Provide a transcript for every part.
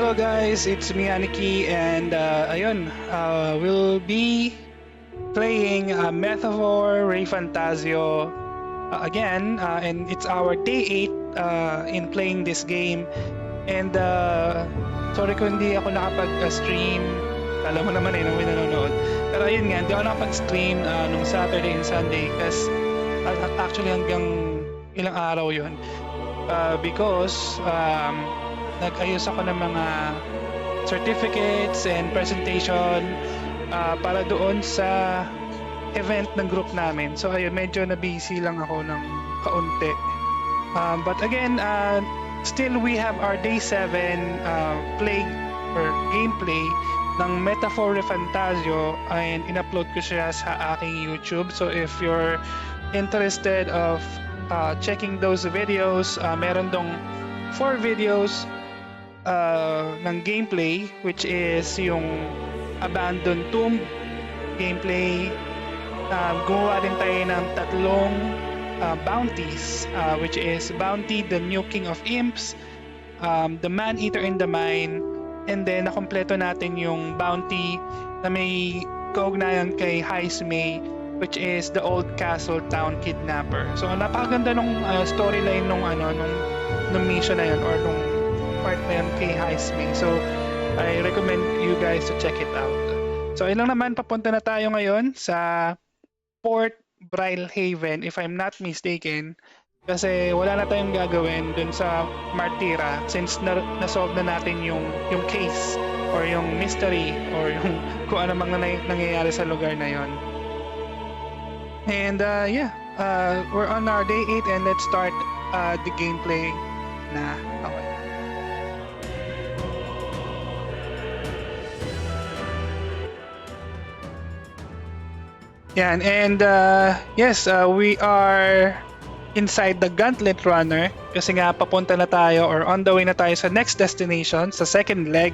Hello guys, it's me Aniki and we'll be playing Metaphor Ray Fantasio again and it's our day 8 in playing this game and sorry kung hindi ako nakapag-stream. Alam mo naman nung may nanonood. Pero ayun nga, hindi ako nakapag-stream nung Saturday and Sunday kasi actually hanggang ilang araw yon because nag-ayos ako ng mga certificates and presentation para doon sa event ng group namin. So ayun, medyo na-busy lang ako ng kaunti. But again, still we have our day 7 play or gameplay ng Metaphor Fantasio and in-upload ko siya sa aking YouTube. So if you're interested of checking those videos, meron dong 4 videos ng gameplay, which is yung Abandoned Tomb gameplay. Gumawa din tayo ng tatlong bounties, which is Bounty, the New King of Imps, the Man-Eater in the Mine, and then nakompleto natin yung bounty na may kaugnayan kay Heismay, which is the Old Castle Town Kidnapper. So napakaganda nung storyline nung mission na yun or nung part na yun kay Heismay. So I recommend you guys to check it out. So ayun lang naman, papunta na tayo ngayon sa Port BrileHaven if I'm not mistaken, kasi wala na tayong gagawin dun sa Martira since na-solve na natin yung case or yung mystery or yung kung ano mang nangyayari sa lugar na yon. And we're on our day 8 and let's start the gameplay na. Okay. Yan, and yes, we are inside the Gauntlet Runner kasi nga papunta na tayo or on the way na tayo sa next destination, sa second leg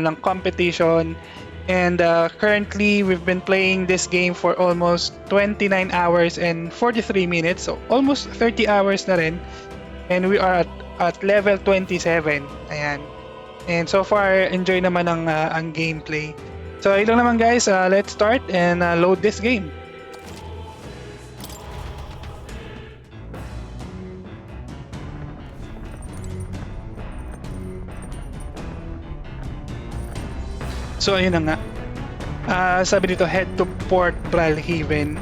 ng competition. And currently, we've been playing this game for almost 29 hours and 43 minutes, so almost 30 hours na rin. And we are at level 27. Ayan. And so far, enjoy naman ang gameplay. So ayun lang naman guys, let's start and load this game. So ayun na nga. Sabi dito, head to Port BrileHaven.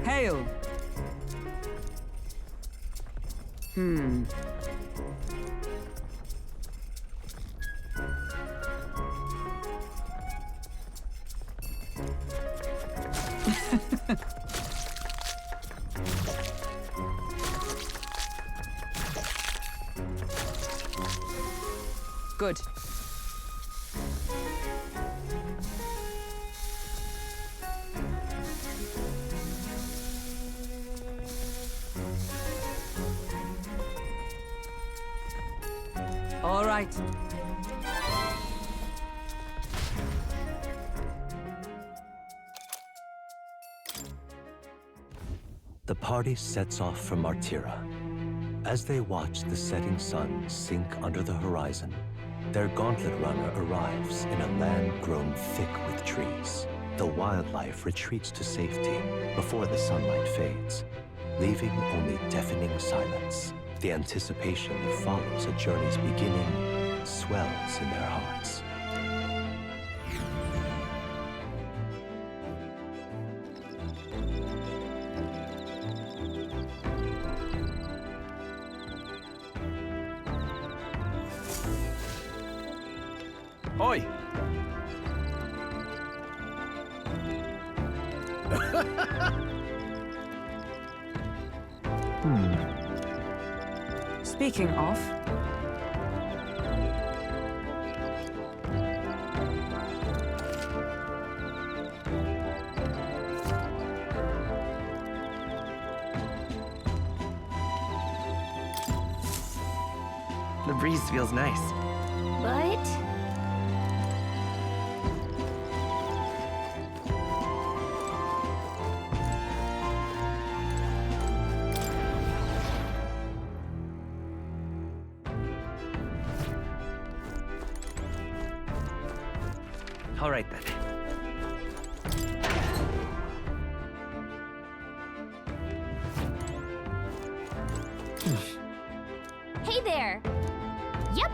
Hail! Good. All right. The party sets off from Martira. As they watch the setting sun sink under the horizon, their gauntlet runner arrives in a land grown thick with trees. The wildlife retreats to safety before the sunlight fades, leaving only deafening silence. The anticipation that follows a journey's beginning swells in their hearts. Oi! Speaking of, The breeze feels nice. But All right then. hey there. Yep.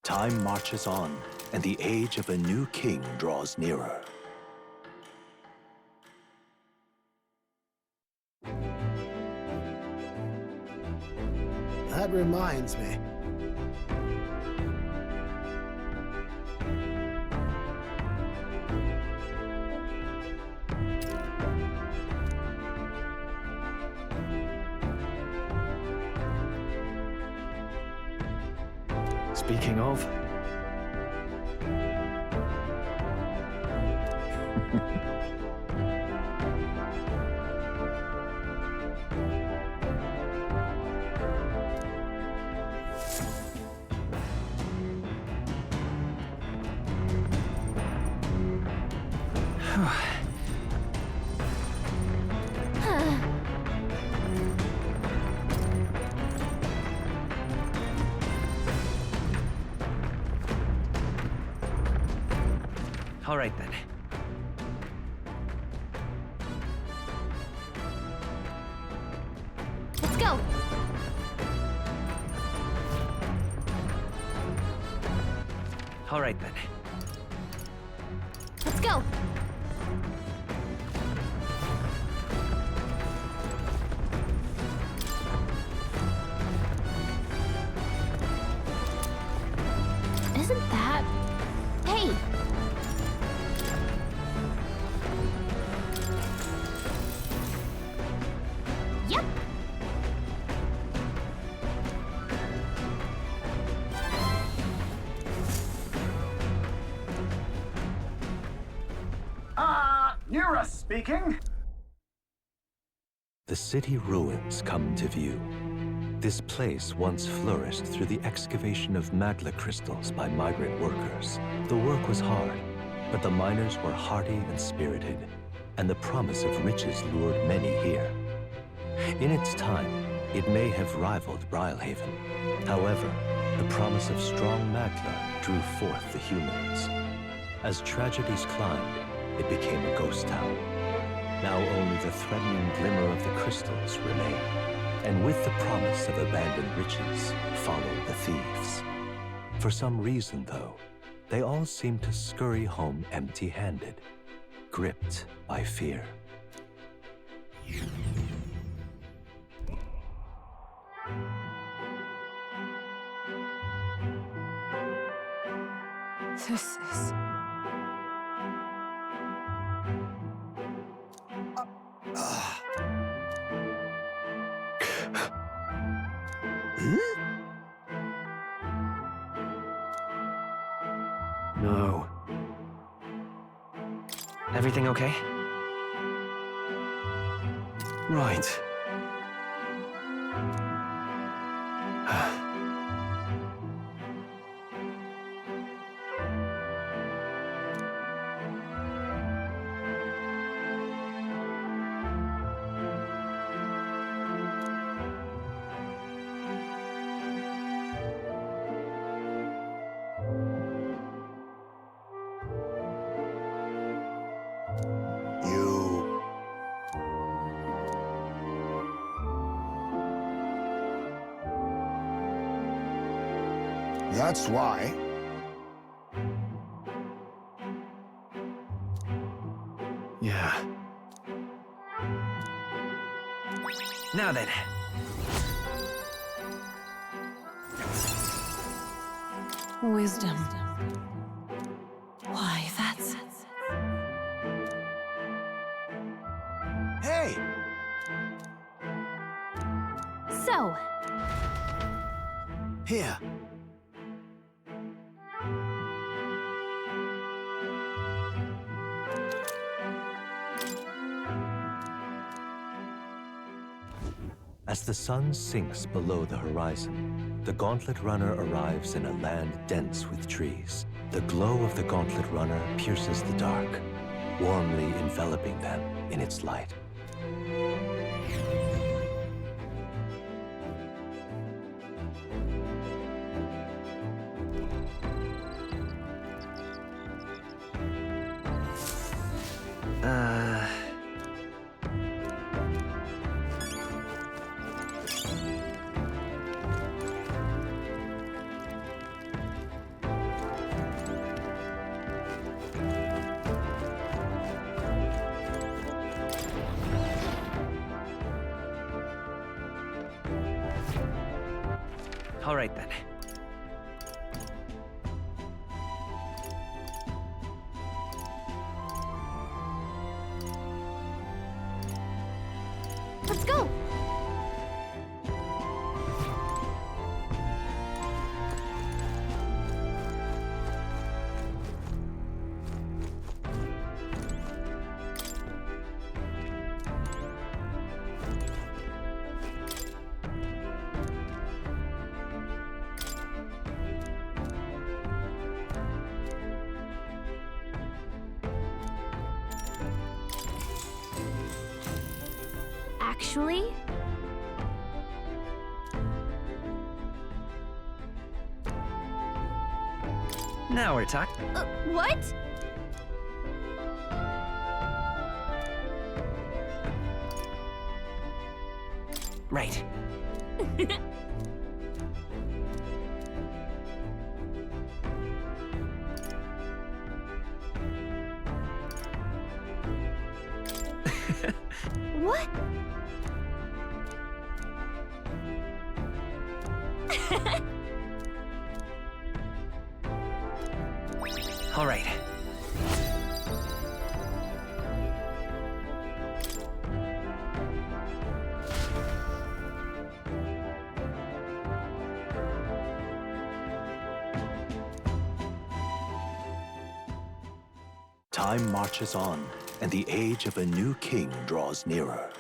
Time marches on, and the age of a new king draws nearer. That reminds me. Speaking of, all right then. Let's go. All right then. Let's go. Isn't that... Hey! Yep. Nira speaking. The city ruins come to view. This place once flourished through the excavation of magla crystals by migrant workers. The work was hard, but the miners were hardy and spirited, and the promise of riches lured many here. In its time, it may have rivaled BrileHaven. However, the promise of strong magla drew forth the humans. As tragedies climbed, it became a ghost town. Now only the threatening glimmer of the crystals remain. And with the promise of abandoned riches followed the thieves. For some reason, though, they all seem to scurry home empty-handed, gripped by fear. this is... No. Everything okay? Right. You... That's why. Yeah. Now then. Wisdom. Why, that's... Hey! So, Here. As the sun sinks below the horizon, the Gauntlet Runner arrives in a land dense with trees. The glow of the Gauntlet Runner pierces the dark, warmly enveloping them in its light. All right then. let's go! Actually, Now we're talking. what? Right. What? All right. Time marches on, and the age of a new king draws nearer.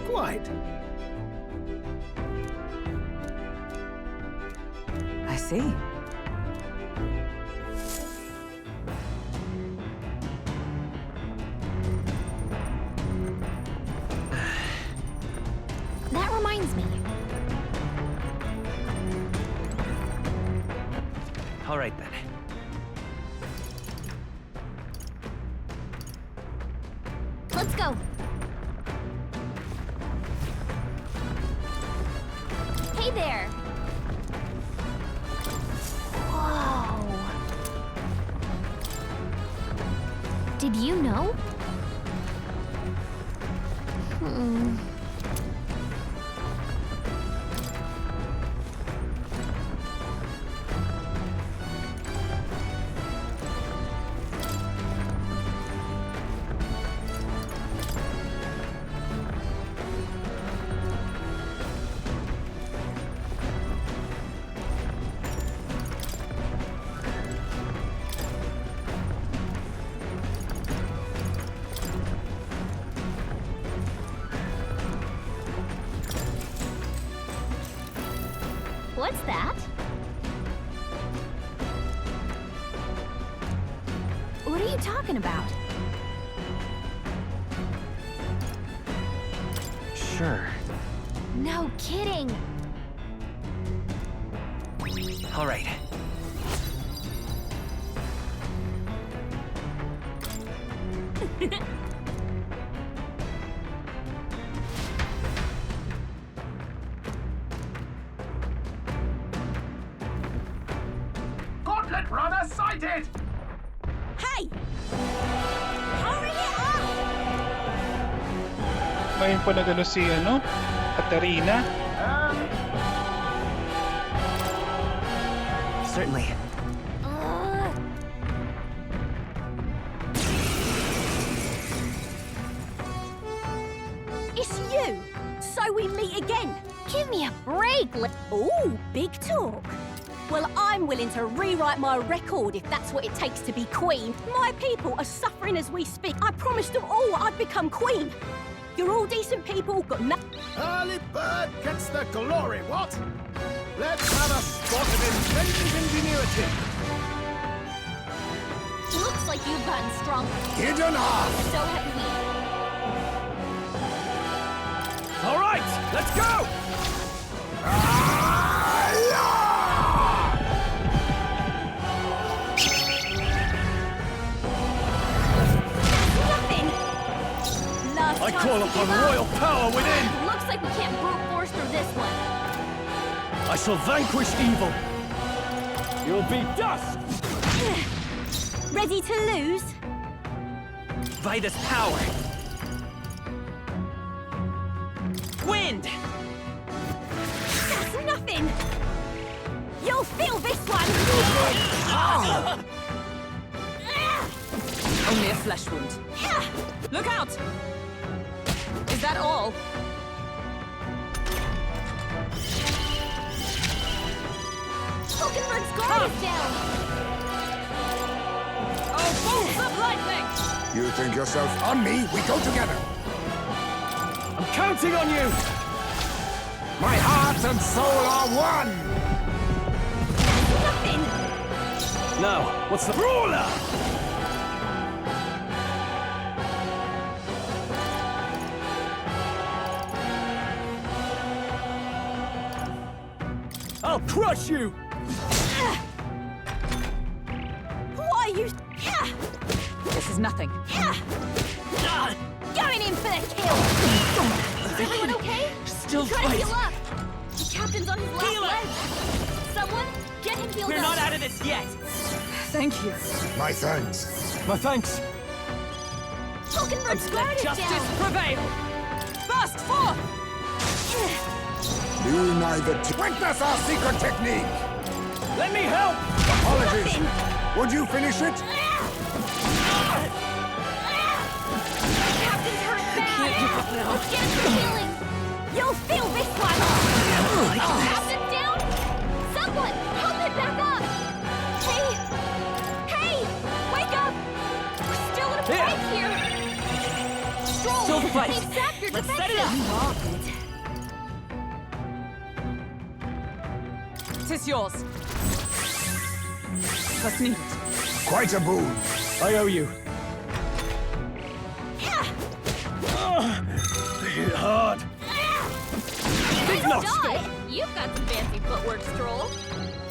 Quite. I see. That reminds me. All right then. Let's go. Hey there. Whoa. Did you know? What's that? What are you talking about? Sure. No kidding. All right. Netrunner sighted! Hey! Hurry it up! Ngayon po nagano si Katarina. Certainly. It's you! So we meet again! Give me a break. Ooh, big talk. Well, I'm willing to rewrite my record if that's what it takes to be queen. My people are suffering as we speak. I promised them all I'd become queen. You're all decent people, got nothing. Early bird gets the glory, what? Let's have a spot of inventive ingenuity. Looks like you've gotten stronger. Hidden art! So have we. All right, let's go! Nothing! Last I chance call to upon give up. royal power within! Looks like we can't brute force through this one. I shall vanquish evil! You'll be dust! Ready to lose? By this power! Wind! That's nothing! You'll feel this one! Only a flesh wound. Look out! Is that all? Hulkenberg's guard is down. Oh, bolts of lightning! You think yourself on me, we go together. I'm counting on you! My heart and soul are one! Nothing! Now, what's the ruler? I'll crush you! Why are you... This is nothing. Going in for the kill! Is everyone okay? Still Try to fight! heal up. The captain's on his last Heal leg. Someone, get him healed We're up. not out of this yet! Thank you. My thanks. My thanks! Hulkenberg's guard Let is justice down. prevail! Burst forth! You neither witness our secret technique! Let me help! Apologies. Would you finish it? Captain's hurt bad. Let's get him some healing. You'll feel this one! Captain's down. Someone, help him back up. Hey! Hey! Wake up! We're still in a Here. fight here. Stroll, Still fight. they've sapped your Let's set it defenses. up. Tis yours. Must need it. Quite a boon. I owe you. Hit hard. Big Don't notch. die. You've got some fancy footwork, Stroll.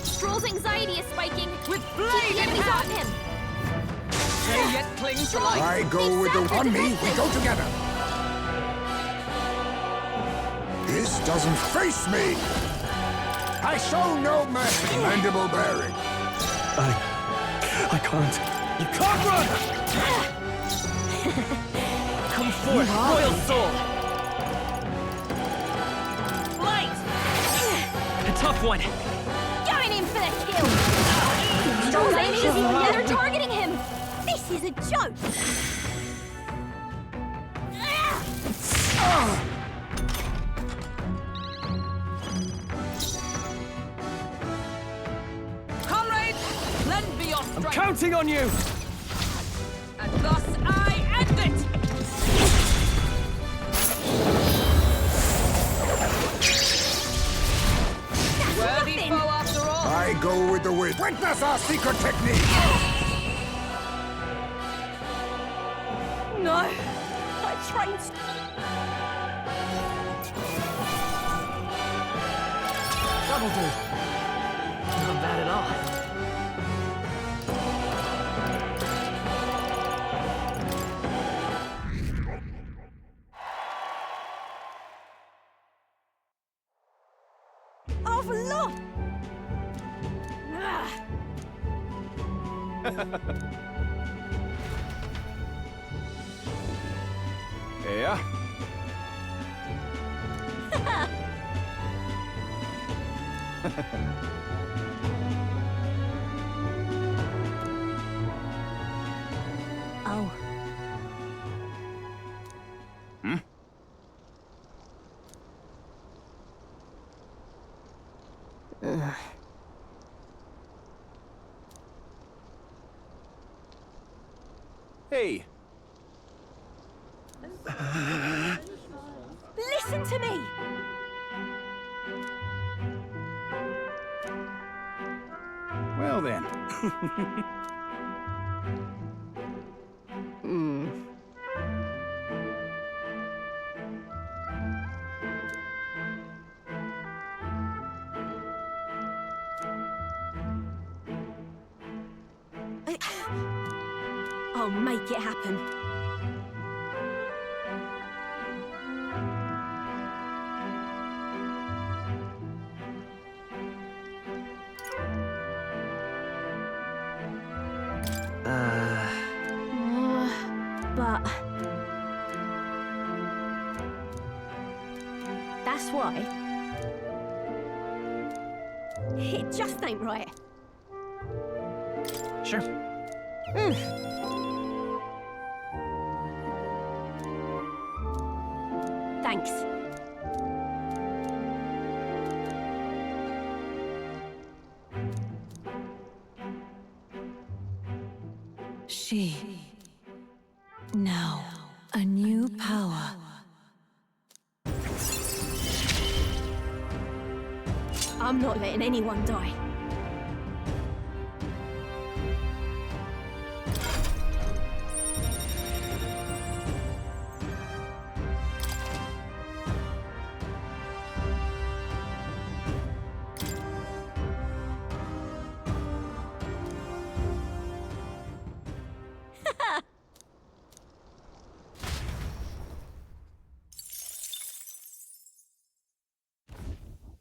Stroll's anxiety is spiking. With Keep blade the in enemies hand! off him. They yet cling to life. I go with the on me, we go together. This doesn't face me. I show no mercy. Mandible bearing. I can't. You can't run! Come forth, royal soul! Light! A tough one. Going in for the kill! Stroll's aiming is even they're targeting him. This is a joke! Comrades, lend me your I'm strength! counting on you! And thus I end it! Worthy nothing. foe after all! I go with the wind. Witness our secret technique. No! I trained... Double do. Not bad at all. I've lost! Yeah? Oh. Hmm? Hey! Listen to me! Well then. I'll make it happen. But... That's why. It just ain't right. Sure. Thanks. She. Now, a new power. I'm not letting anyone die.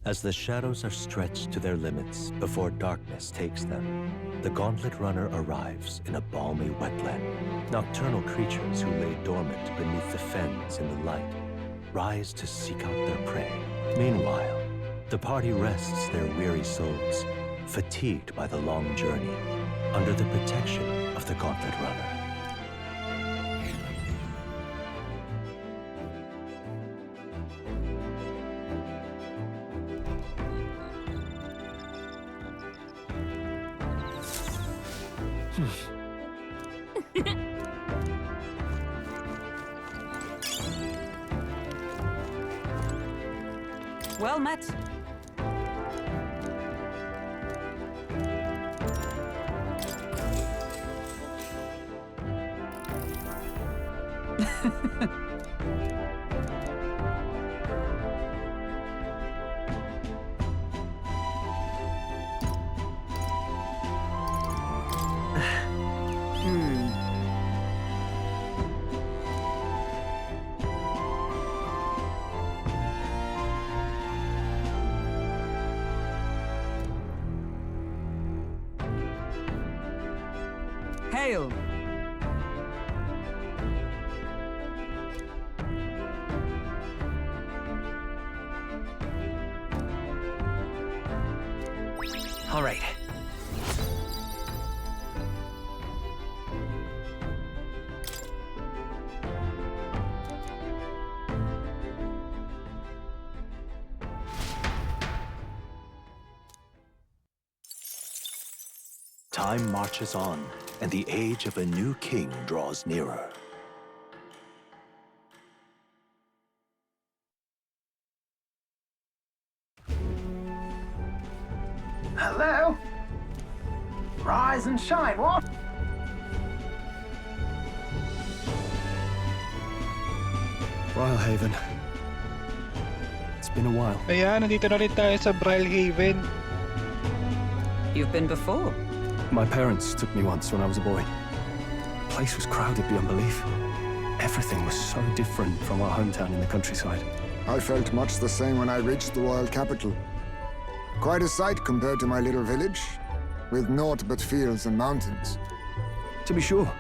As the shadows are stretched to their limits before darkness takes them, the Gauntlet Runner arrives in a balmy wetland. Nocturnal creatures who lay dormant beneath the fens in the light rise to seek out their prey. Meanwhile, the party rests their weary souls, fatigued by the long journey, under the protection of the Gauntlet Runner. Well met. Hail! All right. Time marches on, and the age of a new king draws nearer. Hello? Rise and shine, what? BrileHaven. It's been a while. Ayan, nandito na rin tayo sa BrileHaven. You've been before. My parents took me once when I was a boy. The place was crowded beyond belief. Everything was so different from our hometown in the countryside. I felt much the same when I reached the royal capital. Quite a sight compared to my little village. with naught but fields and mountains. To be sure.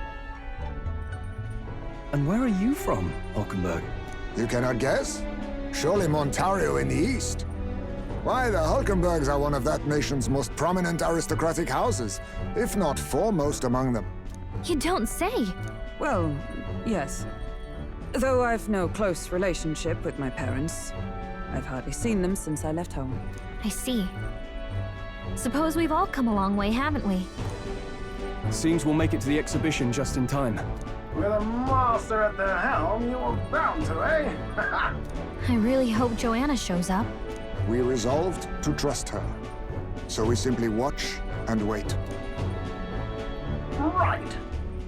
And where are you from, Hulkenberg? You cannot guess? Surely Montario in the east. Why, the Hulkenbergs are one of that nation's most prominent aristocratic houses, if not foremost among them. You don't say. Well, yes. Though I've no close relationship with my parents. I've hardly seen them since I left home. I see. Suppose we've all come a long way, haven't we? Seems we'll make it to the exhibition just in time. With a master at the helm, you were bound to, eh? I really hope Joanna shows up. We resolved to trust her. So we simply watch and wait. Right.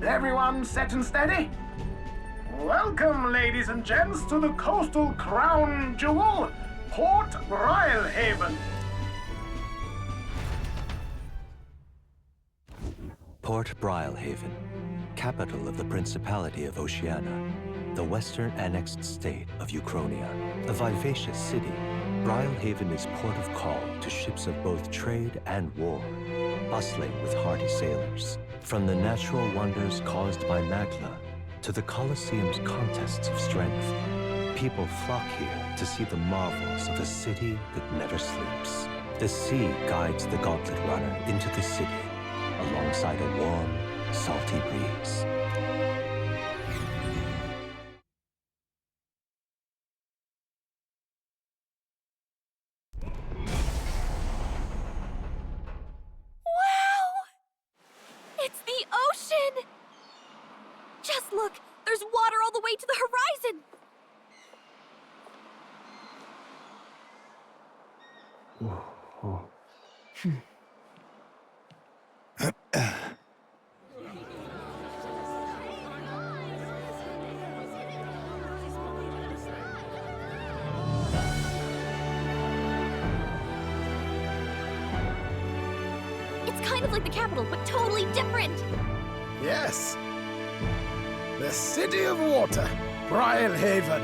Everyone set and steady? Welcome, ladies and gents, to the coastal crown jewel, Port BrileHaven. Port BrileHaven, capital of the Principality of Oceania, the western annexed state of Uchronia. A vivacious city, BrileHaven is port of call to ships of both trade and war, bustling with hardy sailors. From the natural wonders caused by Magla to the Colosseum's contests of strength, people flock here to see the marvels of a city that never sleeps. The sea guides the gauntlet runner into the city, alongside a warm, salty breeze. It's the ocean! Just look! There's water all the way to the horizon! It's kind of like the capital, but totally different. Yes. The City of Water, BrileHaven.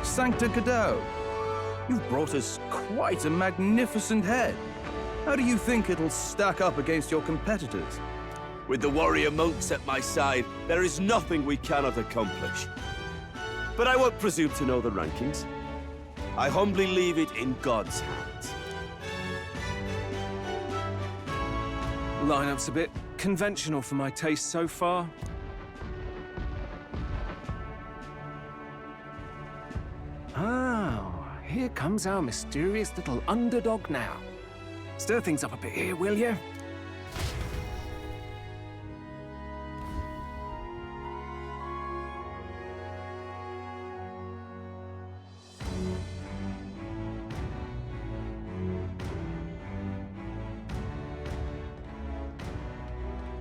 Sancta Cadeau, you've brought us quite a magnificent head. How do you think it'll stack up against your competitors? With the warrior monks at my side, there is nothing we cannot accomplish. But I won't presume to know the rankings. I humbly leave it in God's hands. Lineup's a bit conventional for my taste so far. Oh, here comes our mysterious little underdog now. Stir things up a bit here, will you?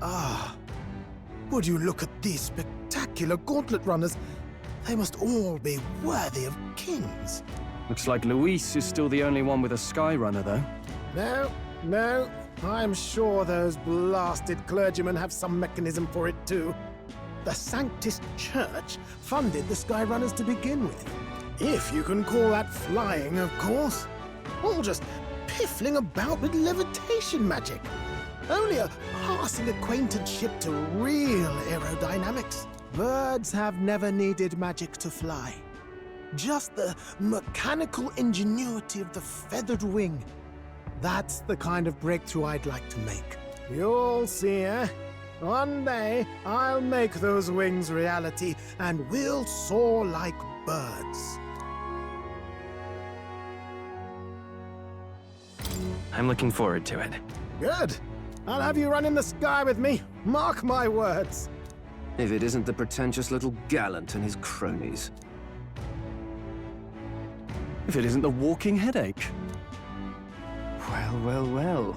Ah, would you look at these spectacular gauntlet runners? They must all be worthy of kings. Looks like Luis is still the only one with a Skyrunner, though. No. I'm sure those blasted clergymen have some mechanism for it too. The Sanctus Church funded the Skyrunners to begin with. If you can call that flying, of course. All just piffling about with levitation magic. Only a passing acquaintanceship to real aerodynamics. Birds have never needed magic to fly. Just the mechanical ingenuity of the feathered wing. That's the kind of breakthrough I'd like to make. You'll see, eh? One day, I'll make those wings reality, and we'll soar like birds. I'm looking forward to it. Good. I'll have you run in the sky with me. Mark my words. If it isn't the pretentious little gallant and his cronies. If it isn't the walking headache. Well.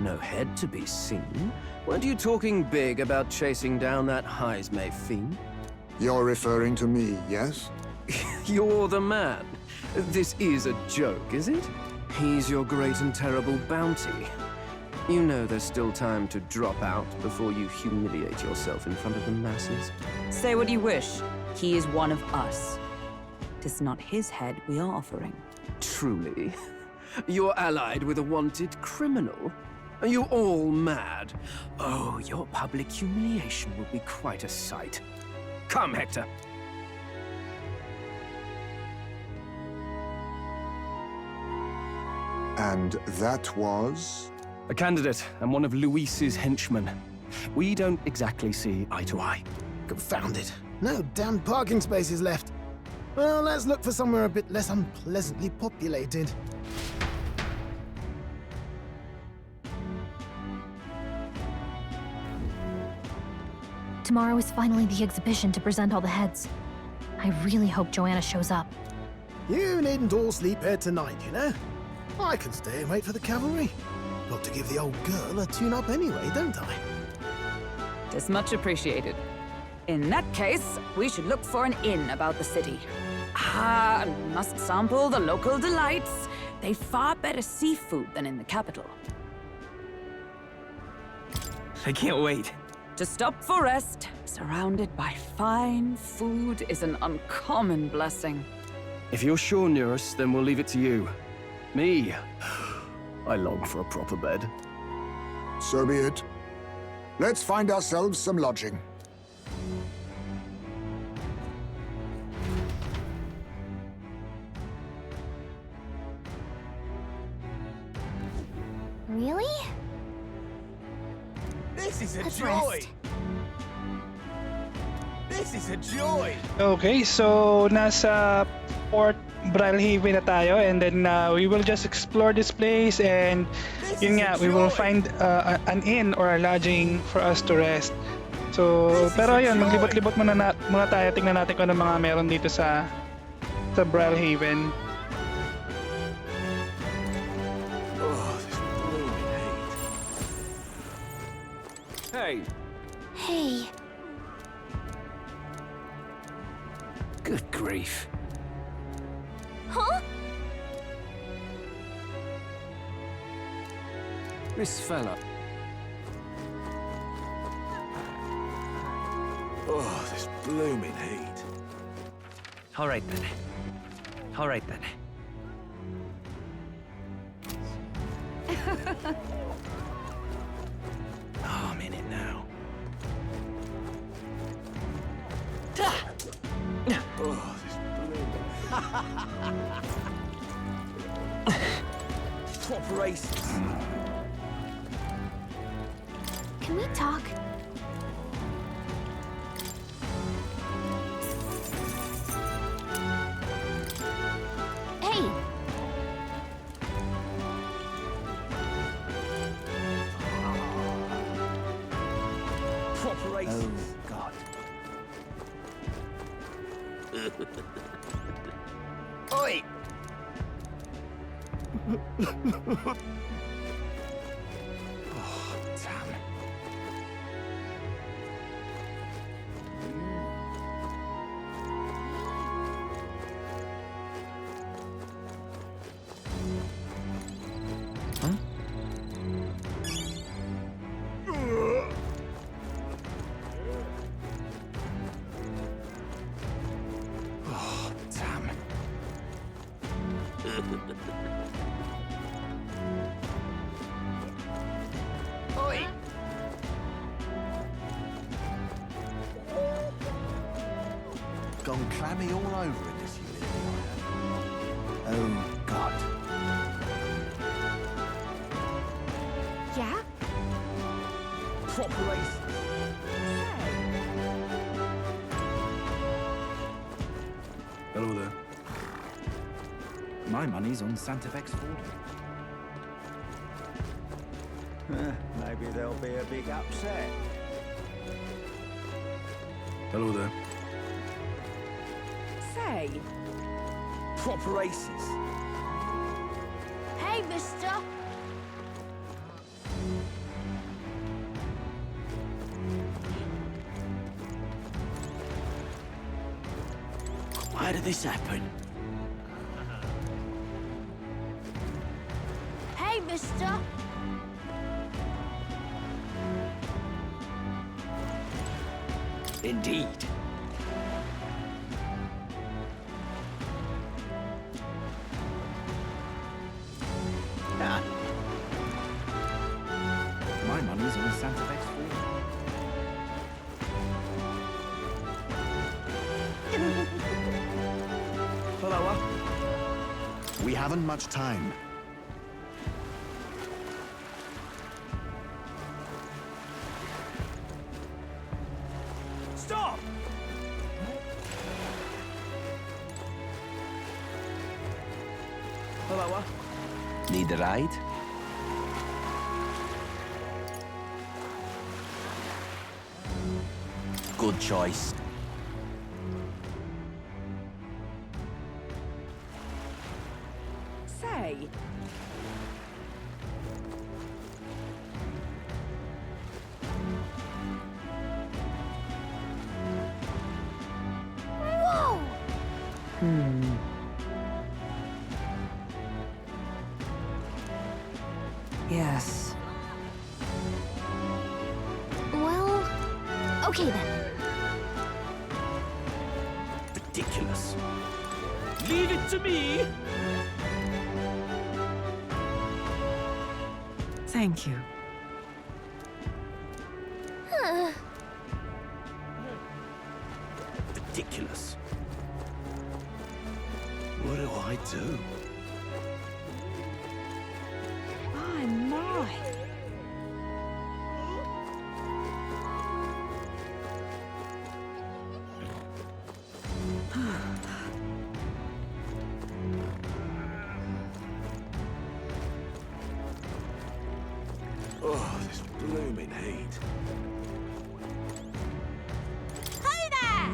No head to be seen. Weren't you talking big about chasing down that Heismay fiend? You're referring to me, yes? You're the man. This is a joke, is it? He's your great and terrible bounty. You know there's still time to drop out before you humiliate yourself in front of the masses. Say what you wish. He is one of us. 'Tis not his head we are offering. Truly? You're allied with a wanted criminal? Are you all mad? Oh, your public humiliation will be quite a sight. Come, Hector. And that was? A candidate and one of Luis's henchmen. We don't exactly see eye to eye. Confound it. No damn parking spaces left. Well, let's look for somewhere a bit less unpleasantly populated. Tomorrow is finally the exhibition to present all the heads. I really hope Joanna shows up. You needn't all sleep here tonight, you know? I can stay and wait for the cavalry. Got to give the old girl a tune-up anyway, don't I? Tis much appreciated. In that case, we should look for an inn about the city. Ah, and we must sample the local delights. They've far better seafood than in the capital. I can't wait. To stop for rest, surrounded by fine food, is an uncommon blessing. If you're sure, Nearest, then we'll leave it to you. Me, I long for a proper bed. So be it. Let's find ourselves some lodging. Really? This is a Let's joy! rest. This is a joy! Okay, so nasa Port BrileHaven na tayo, and then we will just explore this place, and yun nga, we will find an inn or a lodging for us to rest. So, pero ayun, maglibot-libot muna tayo, tingnan natin kung ano mga meron dito sa BrileHaven. Hey! Hey. Good grief. Huh? This fella. Oh, this blooming heat. All right then. All right then. Oh, I'm in it now. Oh, this blooming. Top races. Can we talk? Hey! Top races. Oh, God. Oi! Oh, damn. Huh? Oh, damn. Oi! Gone clammy all over in this humidity. Oh, God. Yeah? Top races. Hello there. My money's on Santa Fe's Ford. Maybe there'll be a big upset. Hello there. Say, Top races. Hey, mister! Why did this happen? Hey, mister! Indeed. Ah. My money's on Santa Fe's Follower. We haven't much time. Stop! Follower. Need a ride? Good choice. Say, Whoa! Yes. Well, okay then. Ridiculous. Leave it to me! Thank you. Ridiculous. What do I do? my, my. Oh, this blooming heat. Hey there!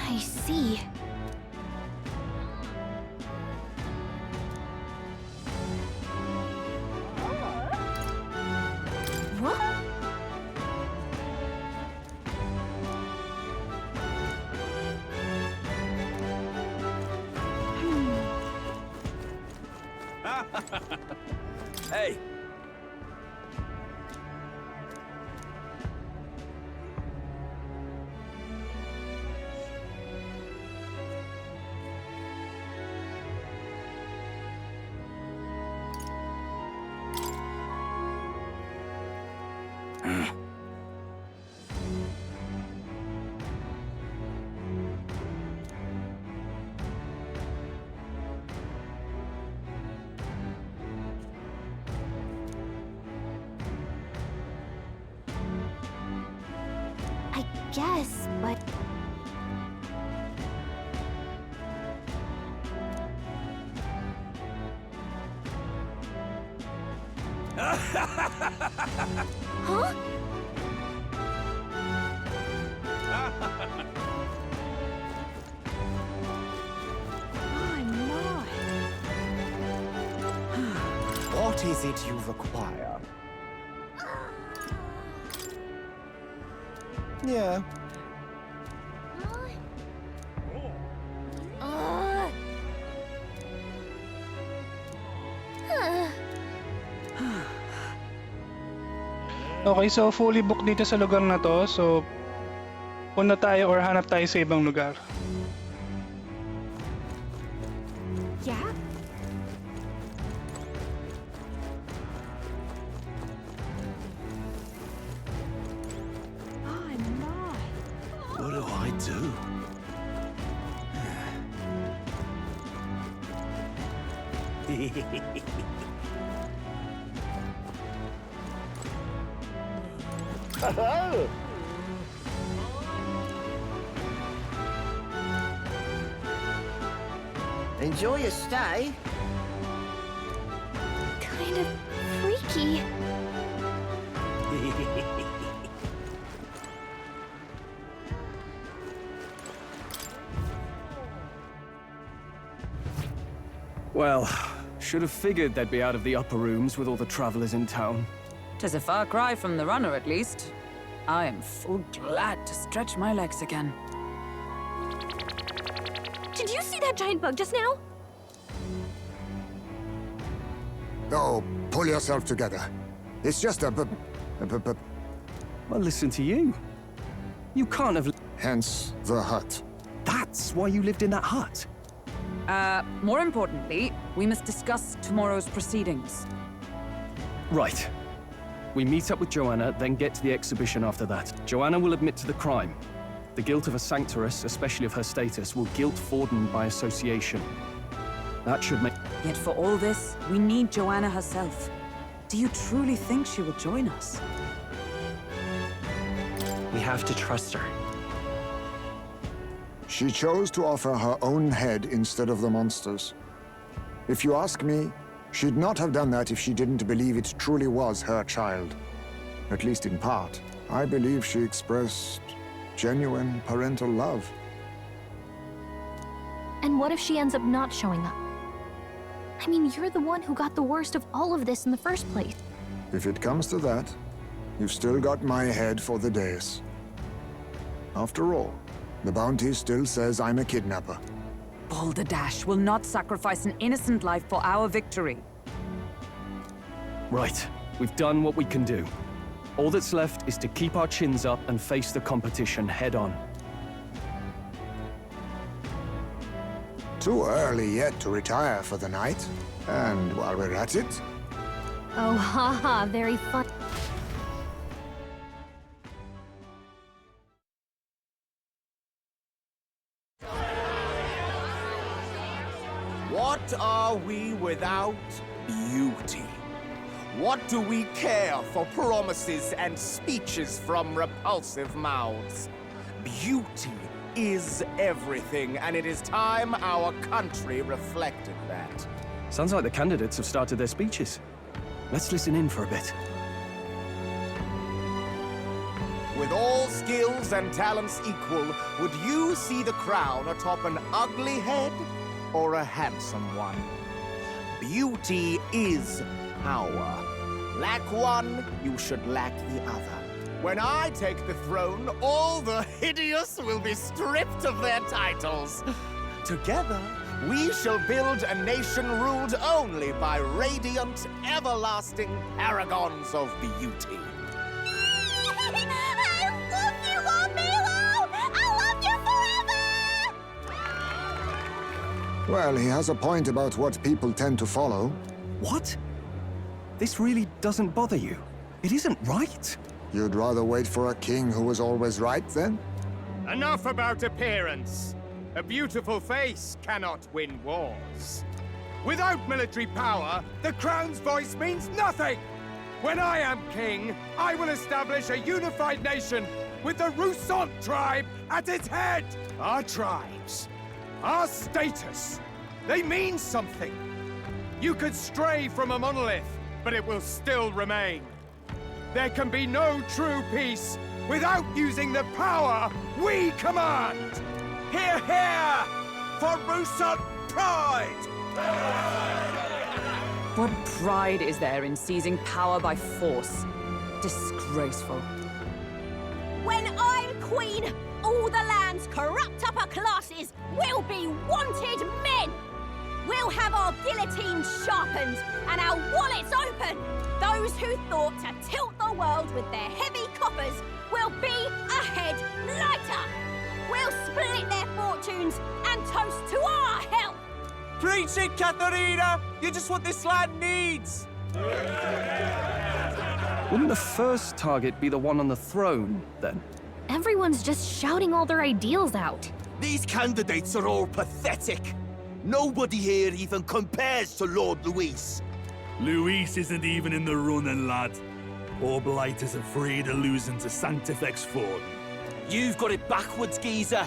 I see. What? Hey! I guess, but huh? My, my. What is it you require? Yeah. Okay, so fully booked dito sa lugar na to. So, punta tayo or hanap tayo sa ibang lugar. Yeah? My, my. What do I do? Enjoy your stay. Kind of freaky. Well, should have figured they'd be out of the upper rooms with all the travelers in town. 'Tis a far cry from the runner, at least. I am full glad to stretch my legs again. Did you see that giant bug just now? Oh, pull yourself together. It's just a Well, listen to you. You can't have... Hence the hut. That's why you lived in that hut? More importantly, we must discuss tomorrow's proceedings. Right. We meet up with Joanna, then get to the exhibition after that. Joanna will admit to the crime. The guilt of a sanctoress, especially of her status, will guilt Forden by association. That should make... Yet for all this, we need Joanna herself. Do you truly think she will join us? We have to trust her. She chose to offer her own head instead of the monster's. If you ask me, she'd not have done that if she didn't believe it truly was her child. At least in part. I believe she expressed genuine parental love. And what if she ends up not showing up? I mean, you're the one who got the worst of all of this in the first place. If it comes to that, you've still got my head for the dais. After all, the bounty still says I'm a kidnapper. Balderdash will not sacrifice an innocent life for our victory. Right. We've done what we can do. All that's left is to keep our chins up and face the competition head-on. Too early yet to retire for the night. And while we're at it... Oh, haha, very fun. What are we without beauty? What do we care for promises and speeches from repulsive mouths? Beauty is everything, and it is time our country reflected that. Sounds like the candidates have started their speeches. Let's listen in for a bit. With all skills and talents equal, would you see the crown atop an ugly head or a handsome one? Beauty is power. Lack one, you should lack the other. When I take the throne, all the hideous will be stripped of their titles. Together, we shall build a nation ruled only by radiant, everlasting paragons of beauty. I love you, Milo! I love you forever! Well, he has a point about what people tend to follow. What? This really doesn't bother you? It isn't right. You'd rather wait for a king who was always right, then? Enough about appearance. A beautiful face cannot win wars. Without military power, the crown's voice means nothing! When I am king, I will establish a unified nation with the Roussant tribe at its head! Our tribes, our status, they mean something. You could stray from a monolith, but it will still remain. There can be no true peace without using the power we command! Hear, hear! For Roussant pride! What pride is there in seizing power by force? Disgraceful. When I'm queen, all the land's corrupt upper classes will be wanted men! We'll have our guillotines sharpened and our wallets open! Those who thought to tilt the world with their heavy coffers will be a head lighter! We'll split their fortunes and toast to our health! Preach it, Katharina! You're just what this land needs! Wouldn't the first target be the one on the throne, then? Everyone's just shouting all their ideals out. These candidates are all pathetic. Nobody here even compares to Lord Luis. Luis isn't even in the running, lad. Poor Blight is afraid of losing to Sanctifex Ford. You've got it backwards, geezer.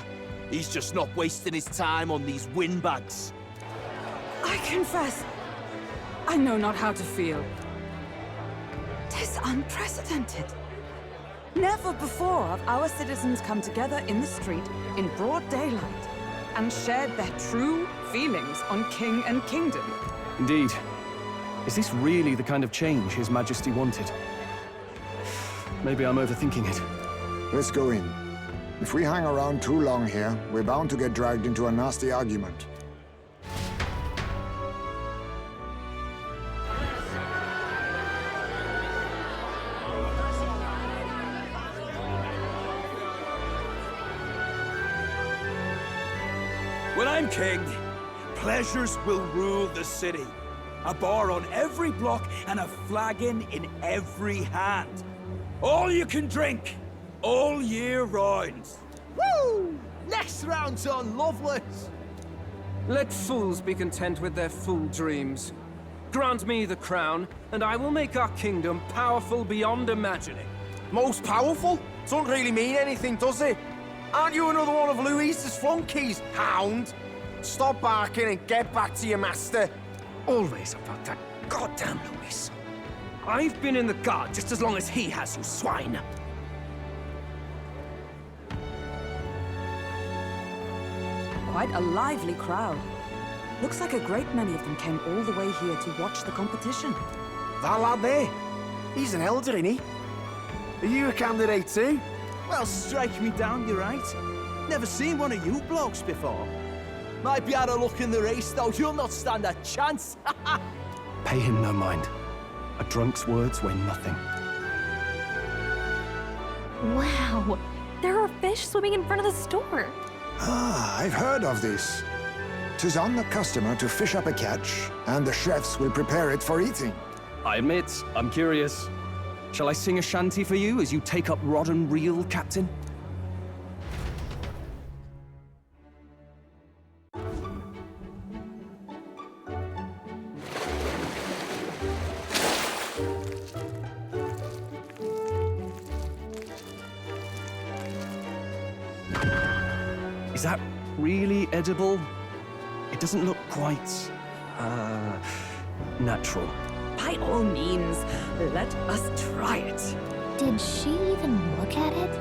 He's just not wasting his time on these windbags. I confess, I know not how to feel. 'Tis unprecedented. Never before have our citizens come together in the street in broad daylight and shared their true feelings on king and kingdom. Indeed. Is this really the kind of change His Majesty wanted? Maybe I'm overthinking it. Let's go in. If we hang around too long here, we're bound to get dragged into a nasty argument. When I'm king, pleasures will rule the city. A bar on every block and a flagon in every hand. All you can drink, all year round. Woo! Next round's on Loveless! Let fools be content with their fool dreams. Grant me the crown, and I will make our kingdom powerful beyond imagining. Most powerful? Doesn't really mean anything, does it? Aren't you another one of Louise's flunkies, hound? Stop barking and get back to your master. Always about that goddamn Louis. I've been in the guard just as long as he has, you swine. Quite a lively crowd. Looks like a great many of them came all the way here to watch the competition. That lad there, he's an elder, isn't he? Are you a candidate too? Well, strike me down, you're right. Never seen one of you blokes before. Might be out of luck in the race, though. You'll not stand a chance. Pay him no mind. A drunk's words weigh nothing. Wow, there are fish swimming in front of the store. Ah, I've heard of this. 'Tis on the customer to fish up a catch, and the chefs will prepare it for eating. I admit, I'm curious. Shall I sing a shanty for you as you take up rod and reel, Captain? Is that really edible? It doesn't look quite, natural. By all means, let us try it. Did she even look at it?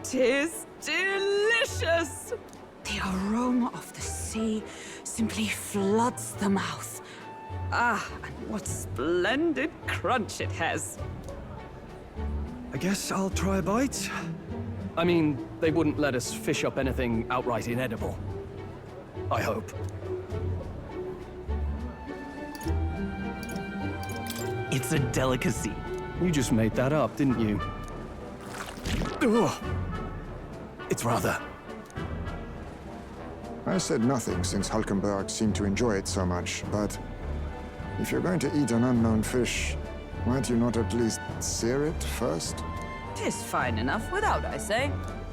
Tis delicious! The aroma of the sea simply floods the mouth. Ah, and what splendid crunch it has. I guess I'll try a bite. I mean, they wouldn't let us fish up anything outright inedible. I hope. It's a delicacy. You just made that up, didn't you? Ugh. It's rather... I said nothing since Hulkenberg seemed to enjoy it so much, but if you're going to eat an unknown fish, might you not at least sear it first? 'Tis fine enough without, I say.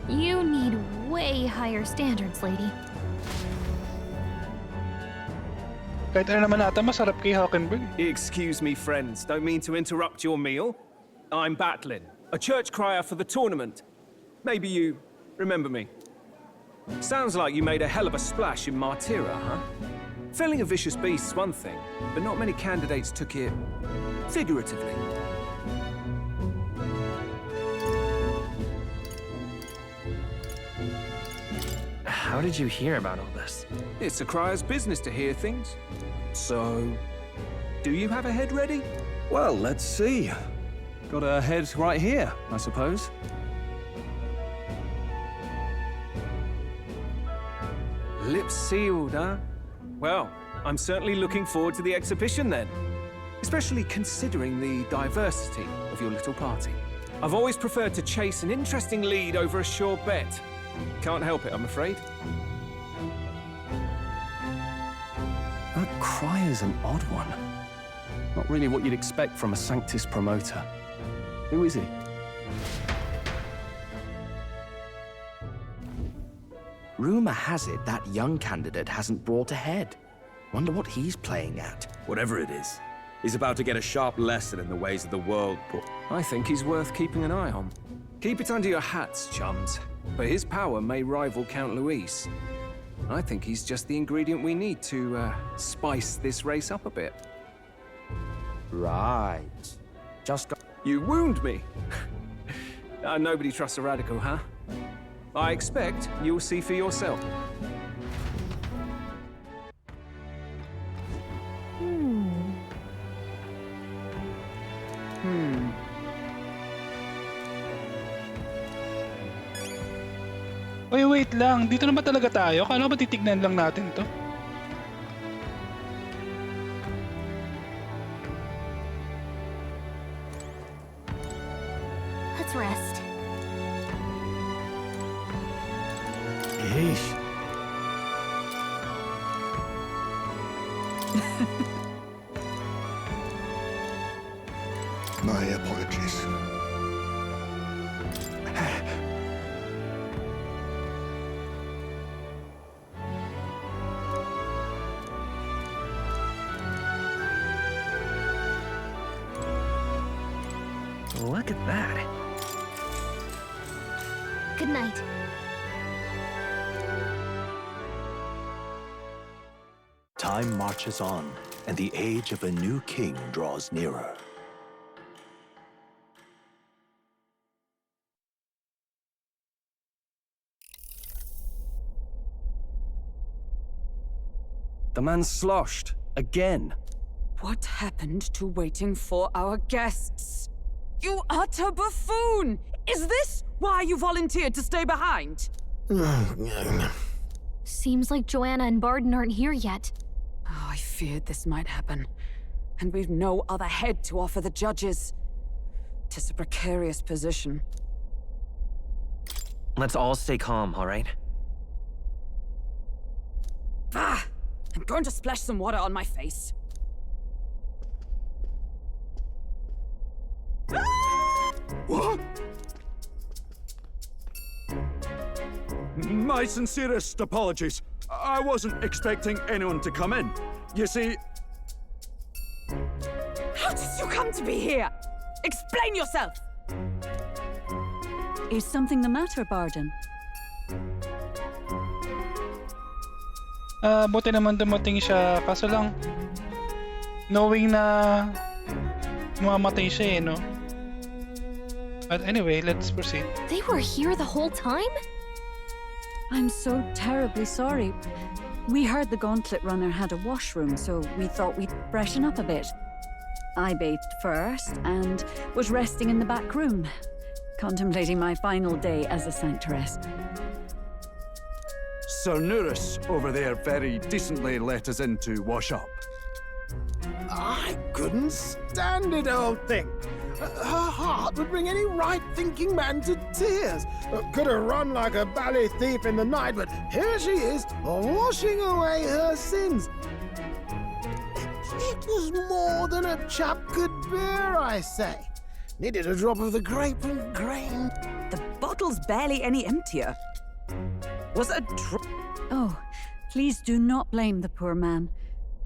You need way higher standards, lady. Kahit ano naman ata, masarap kay Hulkenberg. Excuse me, friends. Don't mean to interrupt your meal. I'm Batlin, a church crier for the tournament. Maybe you remember me. Sounds like you made a hell of a splash in Martira, huh? Felling a vicious beast's one thing, but not many candidates took it figuratively. How did you hear about all this? It's a crier's business to hear things. So, do you have a head ready? Well, let's see. Got a head right here, I suppose. Lips sealed, huh? Well, I'm certainly looking forward to the exhibition then. Especially considering the diversity of your little party. I've always preferred to chase an interesting lead over a sure bet. Can't help it, I'm afraid. That cry is an odd one. Not really what you'd expect from a Sanctus promoter. Who is he? Rumor has it that young candidate hasn't brought ahead. Wonder what he's playing at. Whatever it is, he's about to get a sharp lesson in the ways of the world, but I think he's worth keeping an eye on. Keep it under your hats, chums. But his power may rival Count Luis. I think he's just the ingredient we need to, spice this race up a bit. Right. Just got... You wound me! Nobody trusts a radical, huh? I expect you'll see for yourself. Uy, wait lang. Dito na ba talaga tayo? Kala ko ba titignan lang natin to? Let's rest. Yeesh. My apologies. Look at that. Good night. Time marches on, and the age of a new king draws nearer. The man's sloshed. Again. What happened to waiting for our guests? You utter buffoon! Is this why you volunteered to stay behind? Seems like Joanna and Barden aren't here yet. Oh, I feared this might happen. And we've no other head to offer the judges. 'Tis a precarious position. Let's all stay calm, all right? Ah! I'm going to splash some water on my face. What? My sincerest apologies. I wasn't expecting anyone to come in. You see... How did you come to be here? Explain yourself! Is something the matter, Barden? Buti naman dumating siya. Kaso lang, knowing na mamatay siya no? But anyway, let's proceed. They were here the whole time? I'm so terribly sorry. We heard the Gauntlet Runner had a washroom, so we thought we'd freshen up a bit. I bathed first and was resting in the back room, contemplating my final day as a sanctoress. Sir Nuris over there very decently let us in to wash up. I couldn't stand it, old thing. Her heart would bring any right-thinking man to tears. Could have run like a ballet thief in the night, but here she is, washing away her sins. It was more than a chap could bear, I say. Needed a drop of the grape and grain. The bottle's barely any emptier. Was a Oh, please do not blame the poor man.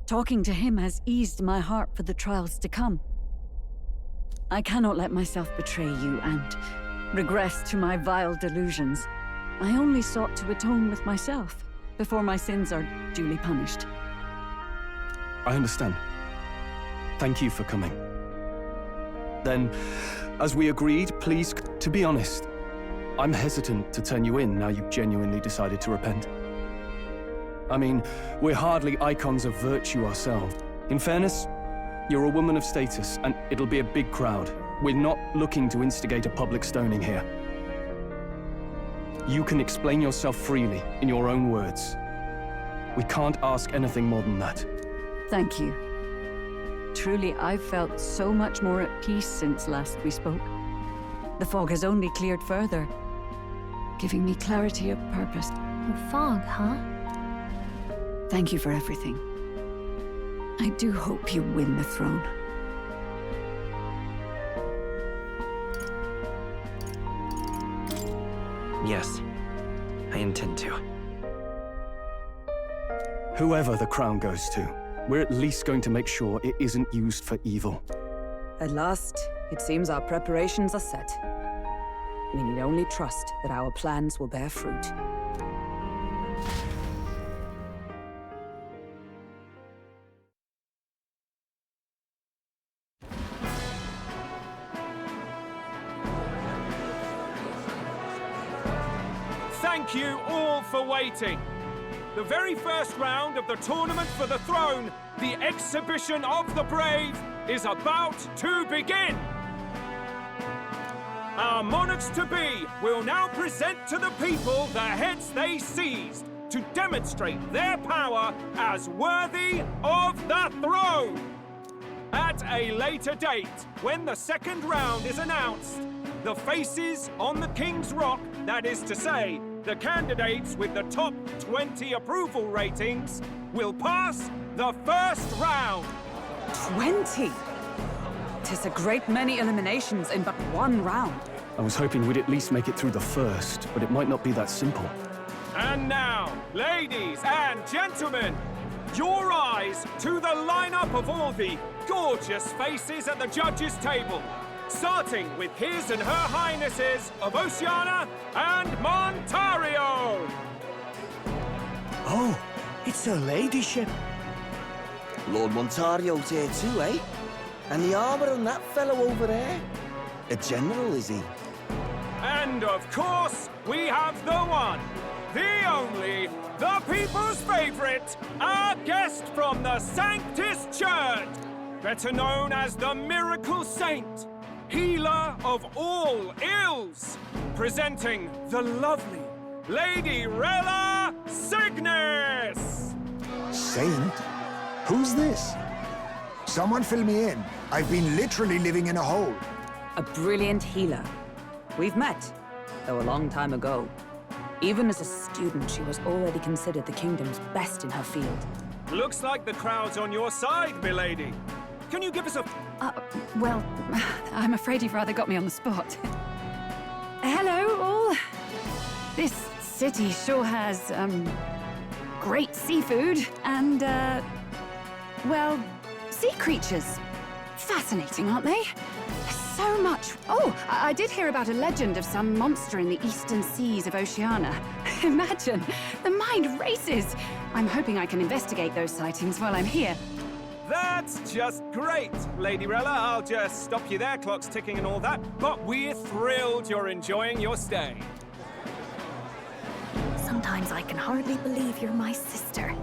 Talking to him has eased my heart for the trials to come. I cannot let myself betray you and regress to my vile delusions. I only sought to atone with myself before my sins are duly punished. I understand. Thank you for coming. Then, as we agreed, please, to be honest, I'm hesitant to turn you in now you've genuinely decided to repent. I mean, we're hardly icons of virtue ourselves. In fairness, you're a woman of status, and it'll be a big crowd. We're not looking to instigate a public stoning here. You can explain yourself freely, in your own words. We can't ask anything more than that. Thank you. Truly, I've felt so much more at peace since last we spoke. The fog has only cleared further, giving me clarity of purpose. The fog, huh? Thank you for everything. I do hope you win the throne. Yes, I intend to. Whoever the crown goes to, we're at least going to make sure it isn't used for evil. At last, it seems our preparations are set. We need only trust that our plans will bear fruit. Thank you all for waiting. The very first round of the tournament for the throne, the exhibition of the brave, is about to begin. Our monarchs-to-be will now present to the people the heads they seized to demonstrate their power as worthy of the throne. At a later date, when the second round is announced, the faces on the King's Rock, that is to say, the candidates with the top 20 approval ratings, will pass the first round. 20? 'Tis a great many eliminations in but one round. I was hoping we'd at least make it through the first, but it might not be that simple. And now, ladies and gentlemen, your eyes to the lineup of all the gorgeous faces at the judges' table, starting with his and her highnesses of Oceania and Montario. Oh, it's her ladyship. Lord Montario's here too, eh? And the armor on that fellow over there? A general, is he? And of course, we have the one, the only, the people's favorite, our guest from the Sanctus Church, better known as the Miracle Saint, healer of all ills, presenting the lovely Lady Rella Cygnus! Saint? Who's this? Someone fill me in. I've been literally living in a hole. A brilliant healer. We've met, though a long time ago. Even as a student, she was already considered the kingdom's best in her field. Looks like the crowd's on your side, milady. Can you give us a... Well, I'm afraid you've rather got me on the spot. Hello, all. This city sure has, great seafood and, well, sea creatures. Fascinating, aren't they? So much. Oh, I did hear about a legend of some monster in the eastern seas of Oceania. Imagine, the mind races. I'm hoping I can investigate those sightings while I'm here. That's just great, Lady Rella. I'll just stop you there, clock's ticking and all that. But we're thrilled you're enjoying your stay. Sometimes I can hardly believe you're my sister.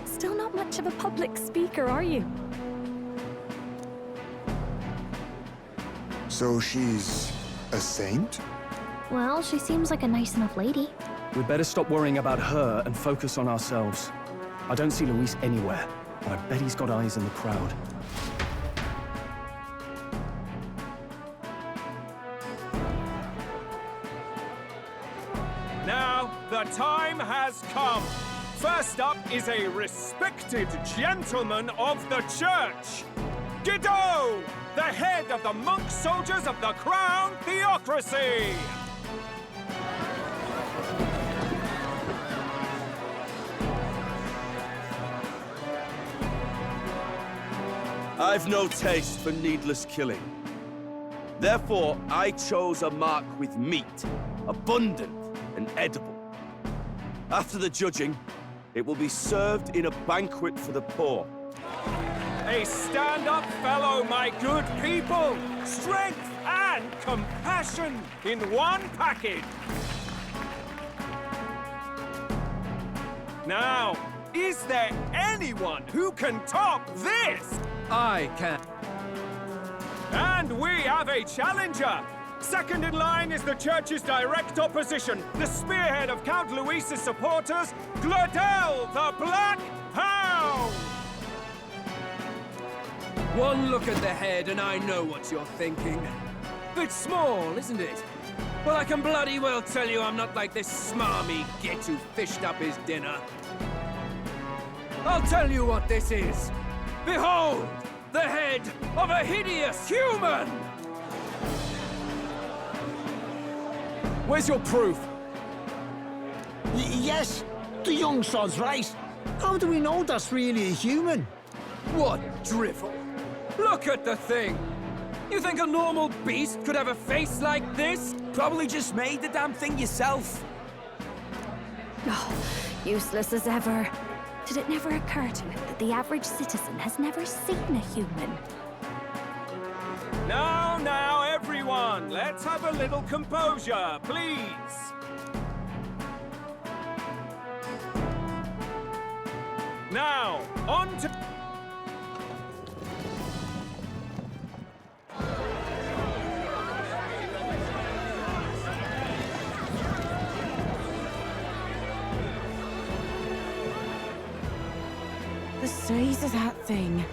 Still not much of a public speaker, are you? So she's a saint? Well, she seems like a nice enough lady. We'd better stop worrying about her and focus on ourselves. I don't see Luis anywhere, but I bet he's got eyes in the crowd. Now, the time has come. First up is a respected gentleman of the church. Guido, the head of the monk soldiers of the Crown Theocracy. I've no taste for needless killing. Therefore, I chose a mark with meat, abundant and edible. After the judging, it will be served in a banquet for the poor. A stand-up fellow, my good people! Strength and compassion in one package! Now, is there anyone who can top this? I can. And we have a challenger! Second in line is the church's direct opposition, the spearhead of Count Luis's supporters, Gladel the Black Hound! One look at the head and I know what you're thinking. Bit small, isn't it? Well, I can bloody well tell you I'm not like this smarmy git who fished up his dinner. I'll tell you what this is. Behold, the head of a hideous human! Where's your proof? Yes, the young sod's right. How do we know that's really a human? What drivel? Look at the thing! You think a normal beast could have a face like this? Probably just made the damn thing yourself. Oh, useless as ever. Did it never occur to him that the average citizen has never seen a human? Now, everyone, let's have a little composure, please. Now, on to... The size of that thing.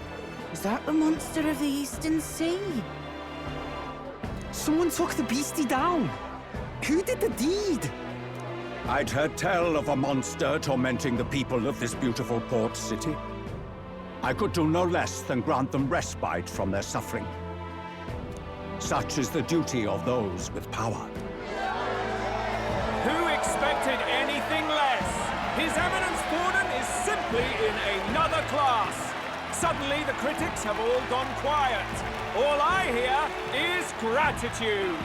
Is that the monster of the Eastern Sea? Someone took the beastie down. Who did the deed? I'd heard tell of a monster tormenting the people of this beautiful port city. I could do no less than grant them respite from their suffering. Such is the duty of those with power. Who expected anything less? His Eminence Borden is simply in another class. Suddenly the critics have all gone quiet. All I hear is gratitude.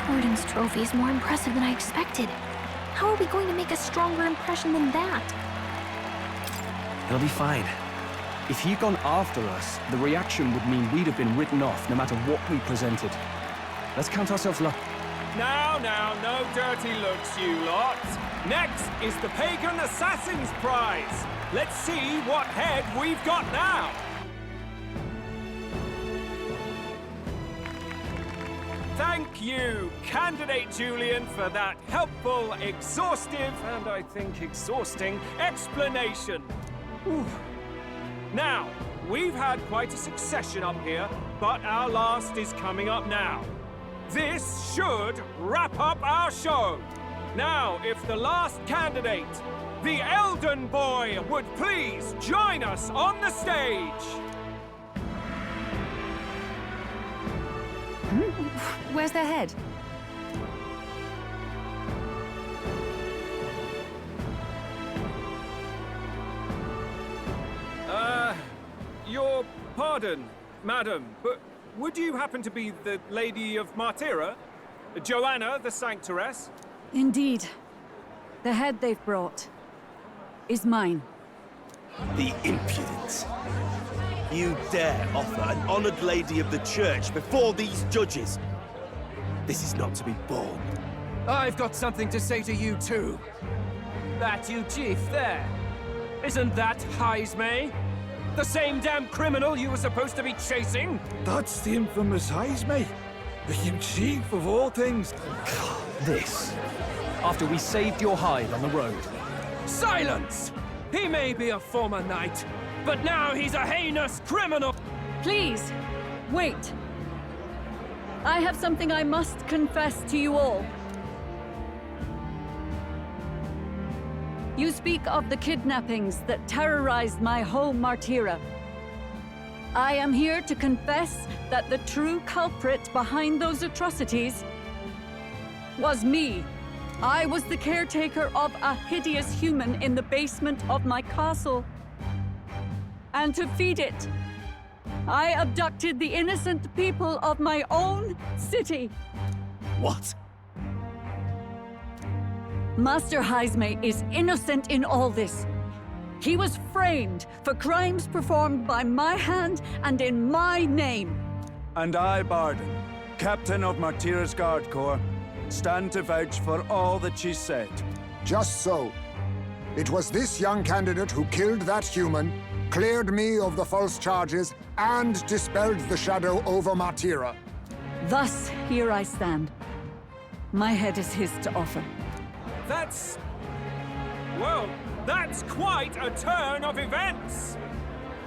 Borden's trophy is more impressive than I expected. How are we going to make a stronger impression than that? He'll be fine. If he'd gone after us, the reaction would mean we'd have been written off no matter what we presented. Let's count ourselves lucky. Now, no dirty looks, you lot. Next is the Pagan Assassin's Prize. Let's see what head we've got now. Thank you, Candidate Julian, for that helpful, exhaustive, and I think exhausting explanation. Whew. Now, we've had quite a succession up here, but our last is coming up now. This should wrap up our show. Now, if the last candidate, the Elden Boy, would please join us on the stage. Where's their head? Your pardon, madam, but would you happen to be the Lady of Martira? Joanna, the Sanctoress? Indeed. The head they've brought is mine. The impudence. You dare offer an honored lady of the church before these judges? This is not to be borne. I've got something to say to you too. That you chief there. Isn't that Heismay? The same damn criminal you were supposed to be chasing? That's the infamous Heismay. The you chief of all things. This. After we saved your hide on the road. Silence! He may be a former knight, but now he's a heinous criminal! Please, wait. I have something I must confess to you all. You speak of the kidnappings that terrorized my home, Martira. I am here to confess that the true culprit behind those atrocities was me. I was the caretaker of a hideous human in the basement of my castle. And to feed it, I abducted the innocent people of my own city. What? Master Heismay is innocent in all this. He was framed for crimes performed by my hand and in my name. And I, Borden, Captain of Martira's Guard Corps, stand to vouch for all that she said. Just so. It was this young candidate who killed that human, cleared me of the false charges, and dispelled the shadow over Martira. Thus, here I stand. My head is his to offer. Well, that's quite a turn of events.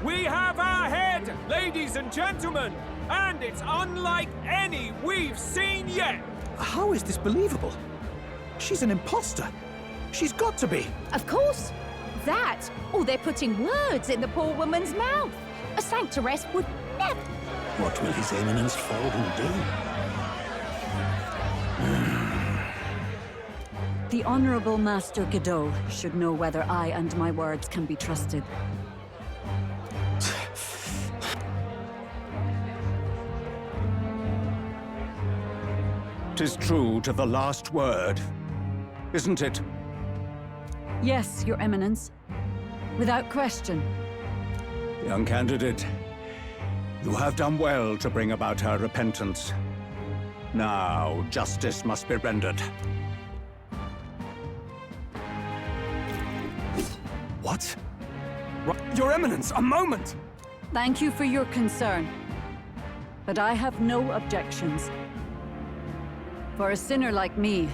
We have our head, ladies and gentlemen, and it's unlike any we've seen yet. How is this believable? She's an imposter. She's got to be. Of course. That, or they're putting words in the poor woman's mouth. A Sanctoress would never... What will His Eminence Folden do? The Honorable Master Godot should know whether I and my words can be trusted. 'Tis true to the last word, isn't it? Yes, Your Eminence. Without question. Young candidate, you have done well to bring about her repentance. Now, justice must be rendered. What? Your Eminence, a moment! Thank you for your concern. But I have no objections. For a sinner like me,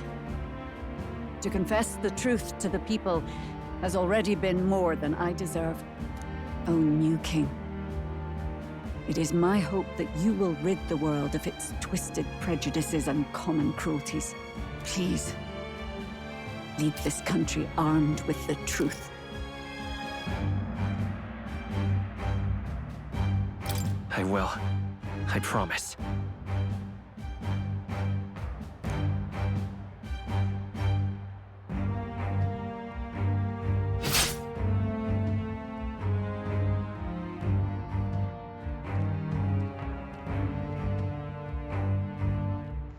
to confess the truth to the people has already been more than I deserve. O new king, it is my hope that you will rid the world of its twisted prejudices and common cruelties. Please, leave this country armed with the truth. I will. I promise.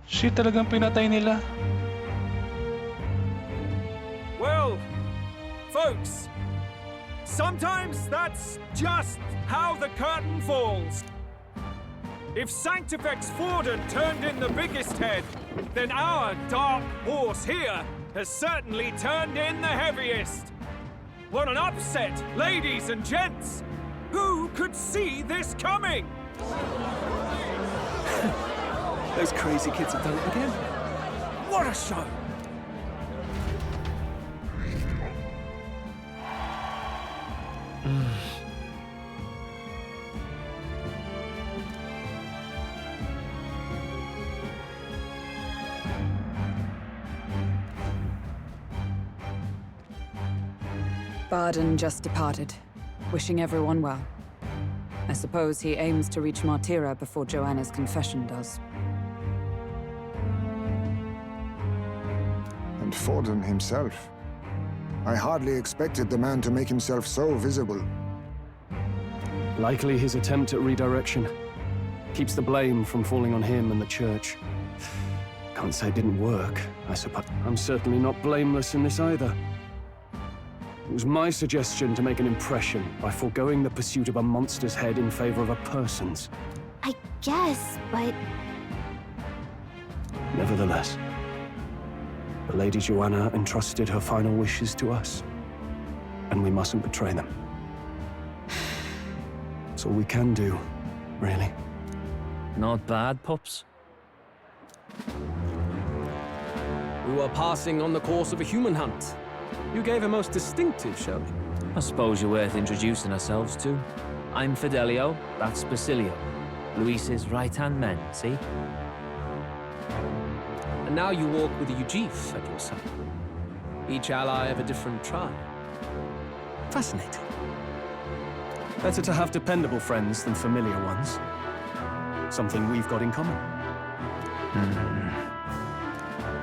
Shit, talagang pinatay nila. Well, folks, sometimes that's just how the curtain falls. If Sanctifex Forden turned in the biggest head, then our dark horse here has certainly turned in the heaviest. What an upset, ladies and gents! Who could see this coming? Those crazy kids have done it again. What a show! Barden just departed, wishing everyone well. I suppose he aims to reach Martira before Joanna's confession does. And Forden himself. I hardly expected the man to make himself so visible. Likely his attempt at redirection. Keeps the blame from falling on him and the church. Can't say it didn't work, I suppose. I'm certainly not blameless in this either. It was my suggestion to make an impression by foregoing the pursuit of a monster's head in favor of a person's. I guess, but... Nevertheless, the Lady Joanna entrusted her final wishes to us, and we mustn't betray them. That's all we can do, really. Not bad, pups. We were passing on the course of a human hunt. You gave a most distinctive showing. I suppose you're worth introducing ourselves to. I'm Fidelio, that's Basilio. Luis's right-hand man, see? And now you walk with a Ujif at your side. Each ally of a different tribe. Fascinating. Better to have dependable friends than familiar ones. Something we've got in common.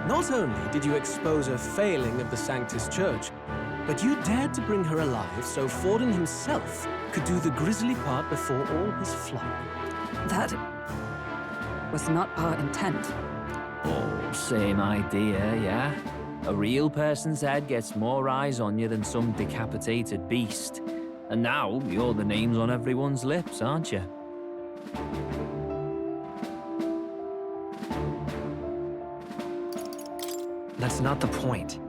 Not only did you expose a failing of the Sanctus Church, but you dared to bring her alive so Forden himself could do the grisly part before all his flock. That was not our intent. Oh, same idea, yeah? A real person's head gets more eyes on you than some decapitated beast. And now, you're the names on everyone's lips, aren't you? That's not the point.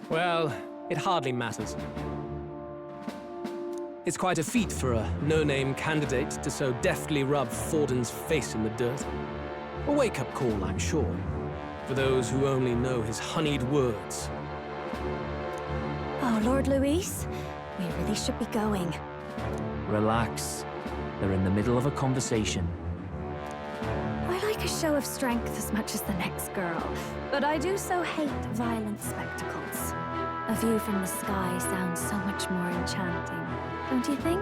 Well, it hardly matters. It's quite a feat for a no-name candidate to so deftly rub Forden's face in the dirt. A wake-up call, I'm sure, for those who only know his honeyed words. Oh, Lord Luis, we really should be going. Relax. They're in the middle of a conversation. I like a show of strength as much as the next girl, but I do so hate violent spectacles. A view from the sky sounds so much more enchanting, don't you think?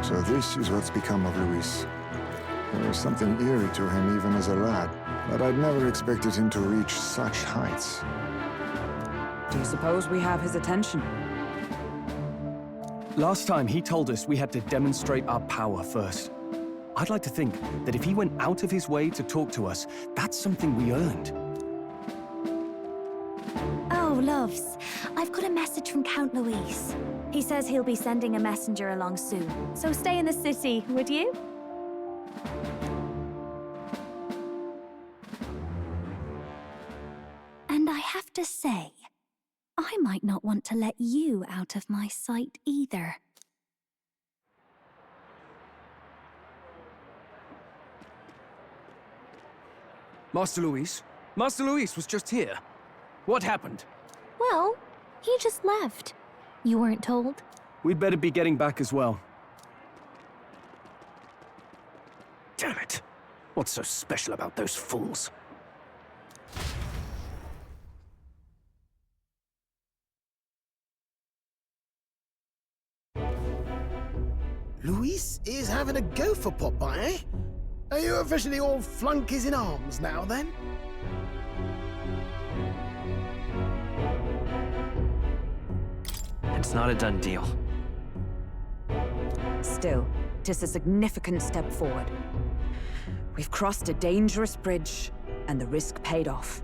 So this is what's become of Luis. There was something eerie to him even as a lad, but I'd never expected him to reach such heights. Do you suppose we have his attention? Last time, he told us we had to demonstrate our power first. I'd like to think that if he went out of his way to talk to us, that's something we earned. Oh, loves, I've got a message from Count Luis. He says he'll be sending a messenger along soon, so stay in the city, would you? And I have to say, I might not want to let you out of my sight either. Master Luis? Master Luis was just here. What happened? Well, he just left. You weren't told? We'd better be getting back as well. Damn it. What's so special about those fools? Luis is having a go for Popeye, eh? Are you officially all flunkies in arms now, then? It's not a done deal. Still, it is a significant step forward. We've crossed a dangerous bridge, and the risk paid off.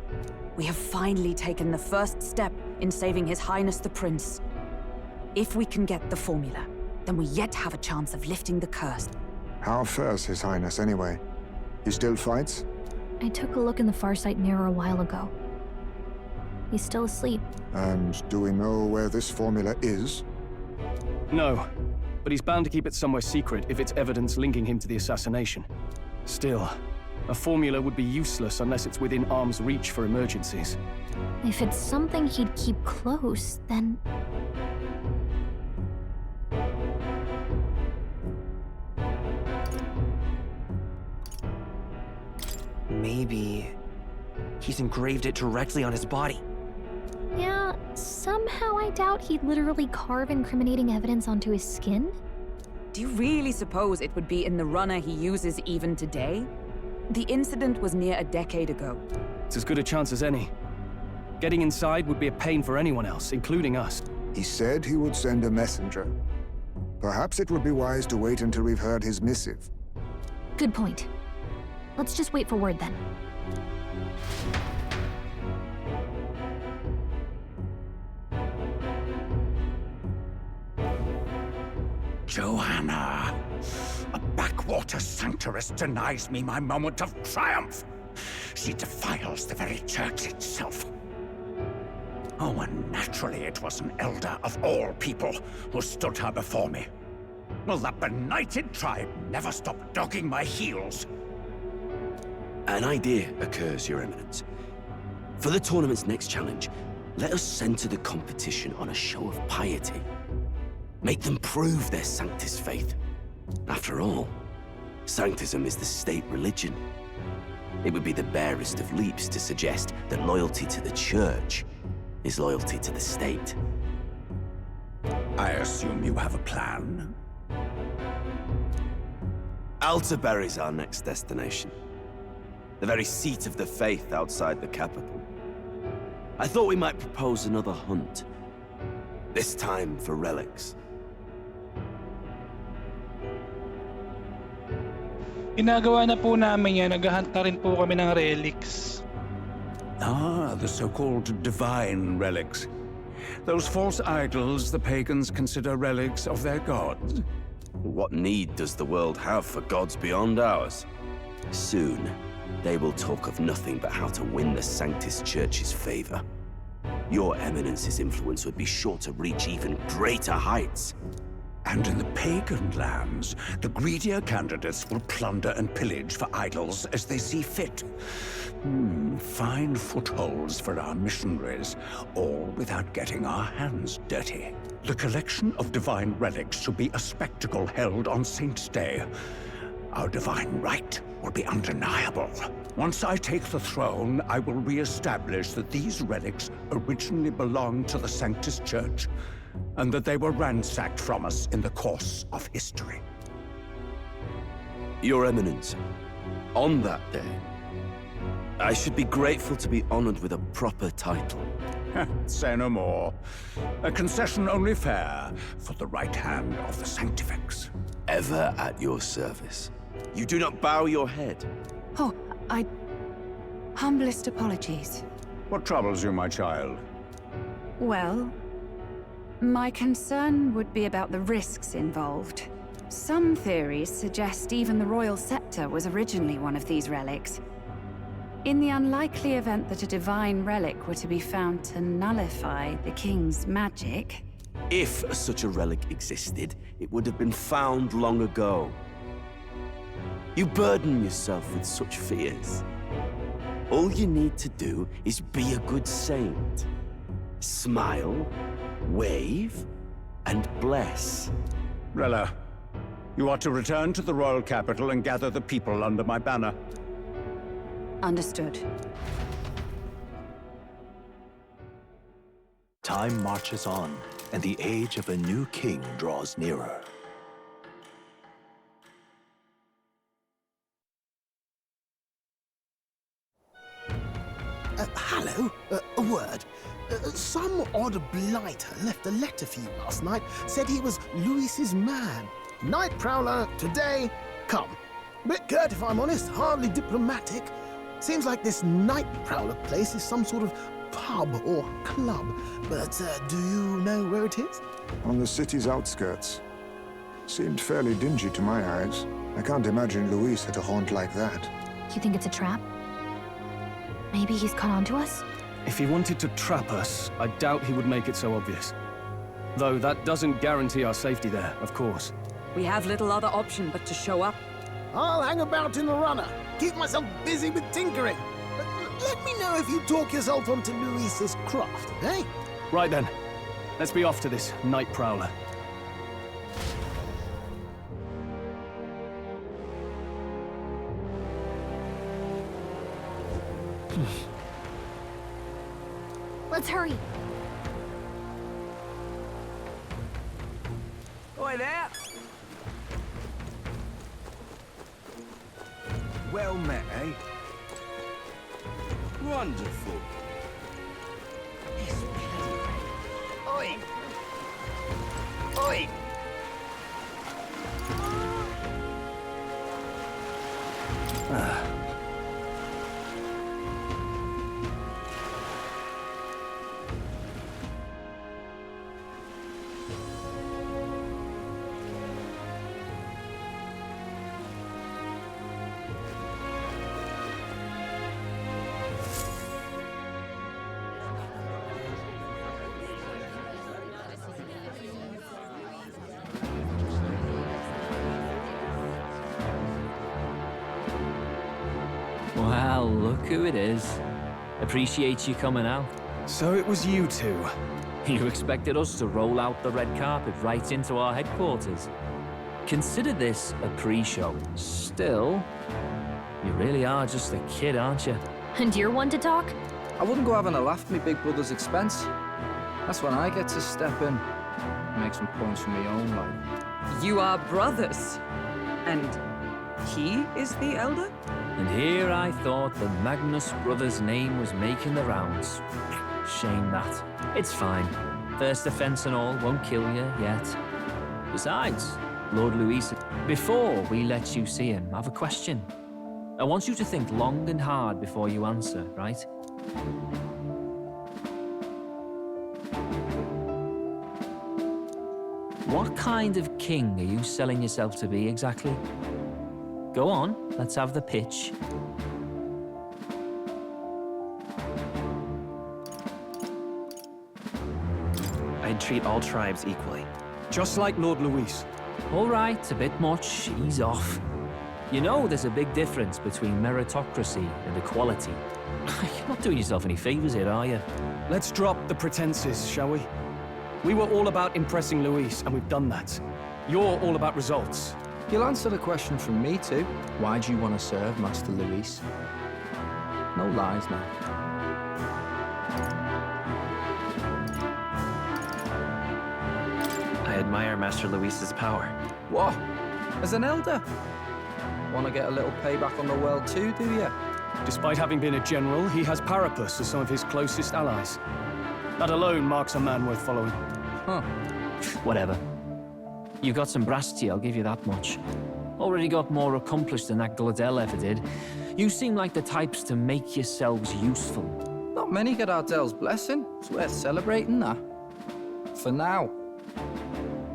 We have finally taken the first step in saving His Highness the Prince. If we can get the formula, then we yet have a chance of lifting the curse. How fares His Highness, anyway? He still fights? I took a look in the Farsight mirror a while ago. He's still asleep. And do we know where this formula is? No, but he's bound to keep it somewhere secret if it's evidence linking him to the assassination. Still, a formula would be useless unless it's within arm's reach for emergencies. If it's something he'd keep close, then... Maybe he's engraved it directly on his body. Yeah, somehow I doubt he'd literally carve incriminating evidence onto his skin. Do you really suppose it would be in the runner he uses even today? The incident was near a decade ago. It's as good a chance as any. Getting inside would be a pain for anyone else, including us. He said he would send a messenger. Perhaps it would be wise to wait until we've heard his missive. Good point. Let's just wait for word then. Joanna! A backwater sanctuarist denies me my moment of triumph! She defiles the very church itself. Oh, and naturally it was an elder of all people who stood her before me. Will that benighted tribe never stop dogging my heels? An idea occurs, Your Eminence. For the tournament's next challenge, let us center the competition on a show of piety. Make them prove their Sanctus faith. After all, Sanctism is the state religion. It would be the barest of leaps to suggest that loyalty to the Church is loyalty to the state. I assume you have a plan? Altaberry's our next destination. The very seat of the faith outside the capital. I thought we might propose another hunt. This time for relics. Ginagawa na po namin yan. Naghahunt na rin po kami ng relics. Ah, the so-called divine relics. Those false idols the pagans consider relics of their gods. What need does the world have for gods beyond ours? Soon, they will talk of nothing but how to win the Sanctus Church's favor. Your Eminence's influence would be sure to reach even greater heights. And in the pagan lands, the greedier candidates will plunder and pillage for idols as they see fit. Fine footholds for our missionaries, all without getting our hands dirty. The collection of divine relics should be a spectacle held on Saint's Day. Our divine right will be undeniable. Once I take the throne, I will re-establish that these relics originally belonged to the Sanctus Church, and that they were ransacked from us in the course of history. Your Eminence, on that day, I should be grateful to be honored with a proper title. Say no more. A concession only fair for the right hand of the Sanctifex. Ever at your service. You do not bow your head. Oh, humblest apologies. What troubles you, my child? Well, my concern would be about the risks involved. Some theories suggest even the royal scepter was originally one of these relics. In the unlikely event that a divine relic were to be found to nullify the king's magic... If such a relic existed, it would have been found long ago. You burden yourself with such fears. All you need to do is be a good saint. Smile, wave, and bless. Rella, you are to return to the royal capital and gather the people under my banner. Understood. Time marches on, and the age of a new king draws nearer. Hello? A word. Some odd blighter left a letter for you last night. Said he was Luis's man. Night Prowler, today, come. Bit curt if I'm honest, hardly diplomatic. Seems like this Night Prowler place is some sort of pub or club. But do you know where it is? On the city's outskirts. Seemed fairly dingy to my eyes. I can't imagine Luis at a haunt like that. You think it's a trap? Maybe he's caught on to us? If he wanted to trap us, I doubt he would make it so obvious. Though that doesn't guarantee our safety there, of course. We have little other option but to show up. I'll hang about in the runner. Keep myself busy with tinkering. Let me know if you talk yourself onto Luis's craft, eh? Right then. Let's be off to this Night Prowler. Let's hurry. Oi there! Well met, eh? Wonderful. Oi! Oi! Well, look who it is. Appreciate you coming out. So it was you two. You expected us to roll out the red carpet right into our headquarters. Consider this a pre-show. Still, you really are just a kid, aren't you? And you're one to talk? I wouldn't go having a laugh at me big brother's expense. That's when I get to step in. Make some points for my own life. You are brothers. And he is the elder? And here I thought the Magnus brothers' name was making the rounds. Shame that. It's fine. First offense and all won't kill you yet. Besides, Lord Luis, before we let you see him, I have a question. I want you to think long and hard before you answer, right? What kind of king are you selling yourself to be exactly? Go on, let's have the pitch. I'd treat all tribes equally. Just like Lord Luis. All right, a bit much, ease off. You know there's a big difference between meritocracy and equality. You're not doing yourself any favors here, are you? Let's drop the pretenses, shall we? We were all about impressing Luis, and we've done that. You're all about results. You'll answer the question from me too. Why do you want to serve Master Luis? No lies now. I admire Master Luis's power. What? As an elder? Want to get a little payback on the world too, do you? Despite having been a general, he has Parapus as some of his closest allies. That alone marks a man worth following. Huh. Whatever. You got some brass to you, I'll give you that much. Already got more accomplished than that Gladel ever did. You seem like the types to make yourselves useful. Not many get Ardel's blessing. It's worth celebrating that. For now.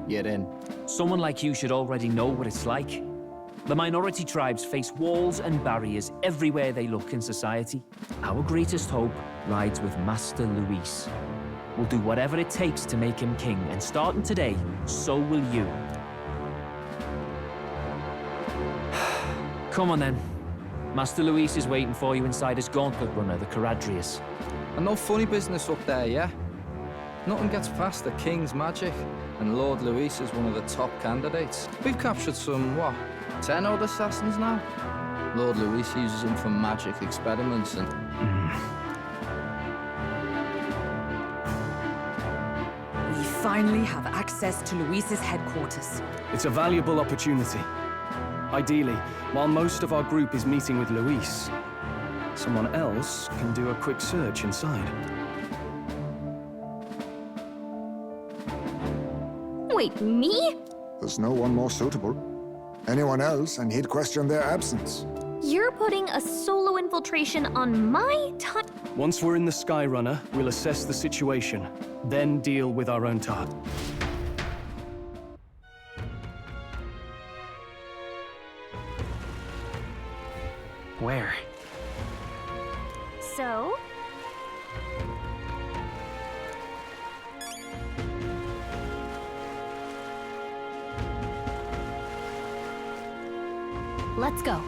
Get in. Someone like you should already know what it's like. The minority tribes face walls and barriers everywhere they look in society. Our greatest hope lies with Master Luis. We'll do whatever it takes to make him king, and starting today, so will you. Come on then. Master Luis is waiting for you inside his gauntlet runner, the Caradrius. And no funny business up there, yeah? Nothing gets past the King's magic, and Lord Luis is one of the top candidates. We've captured some, what, 10 odd assassins now? Lord Luis uses them for magic experiments and... We finally have access to Luis's headquarters. It's a valuable opportunity. Ideally, while most of our group is meeting with Luis, someone else can do a quick search inside. Wait, me? There's no one more suitable. Anyone else, and he'd question their absence. You're putting a solo infiltration on my time? Once we're in the Skyrunner, we'll assess the situation, then deal with our own target. Where? So? Let's go.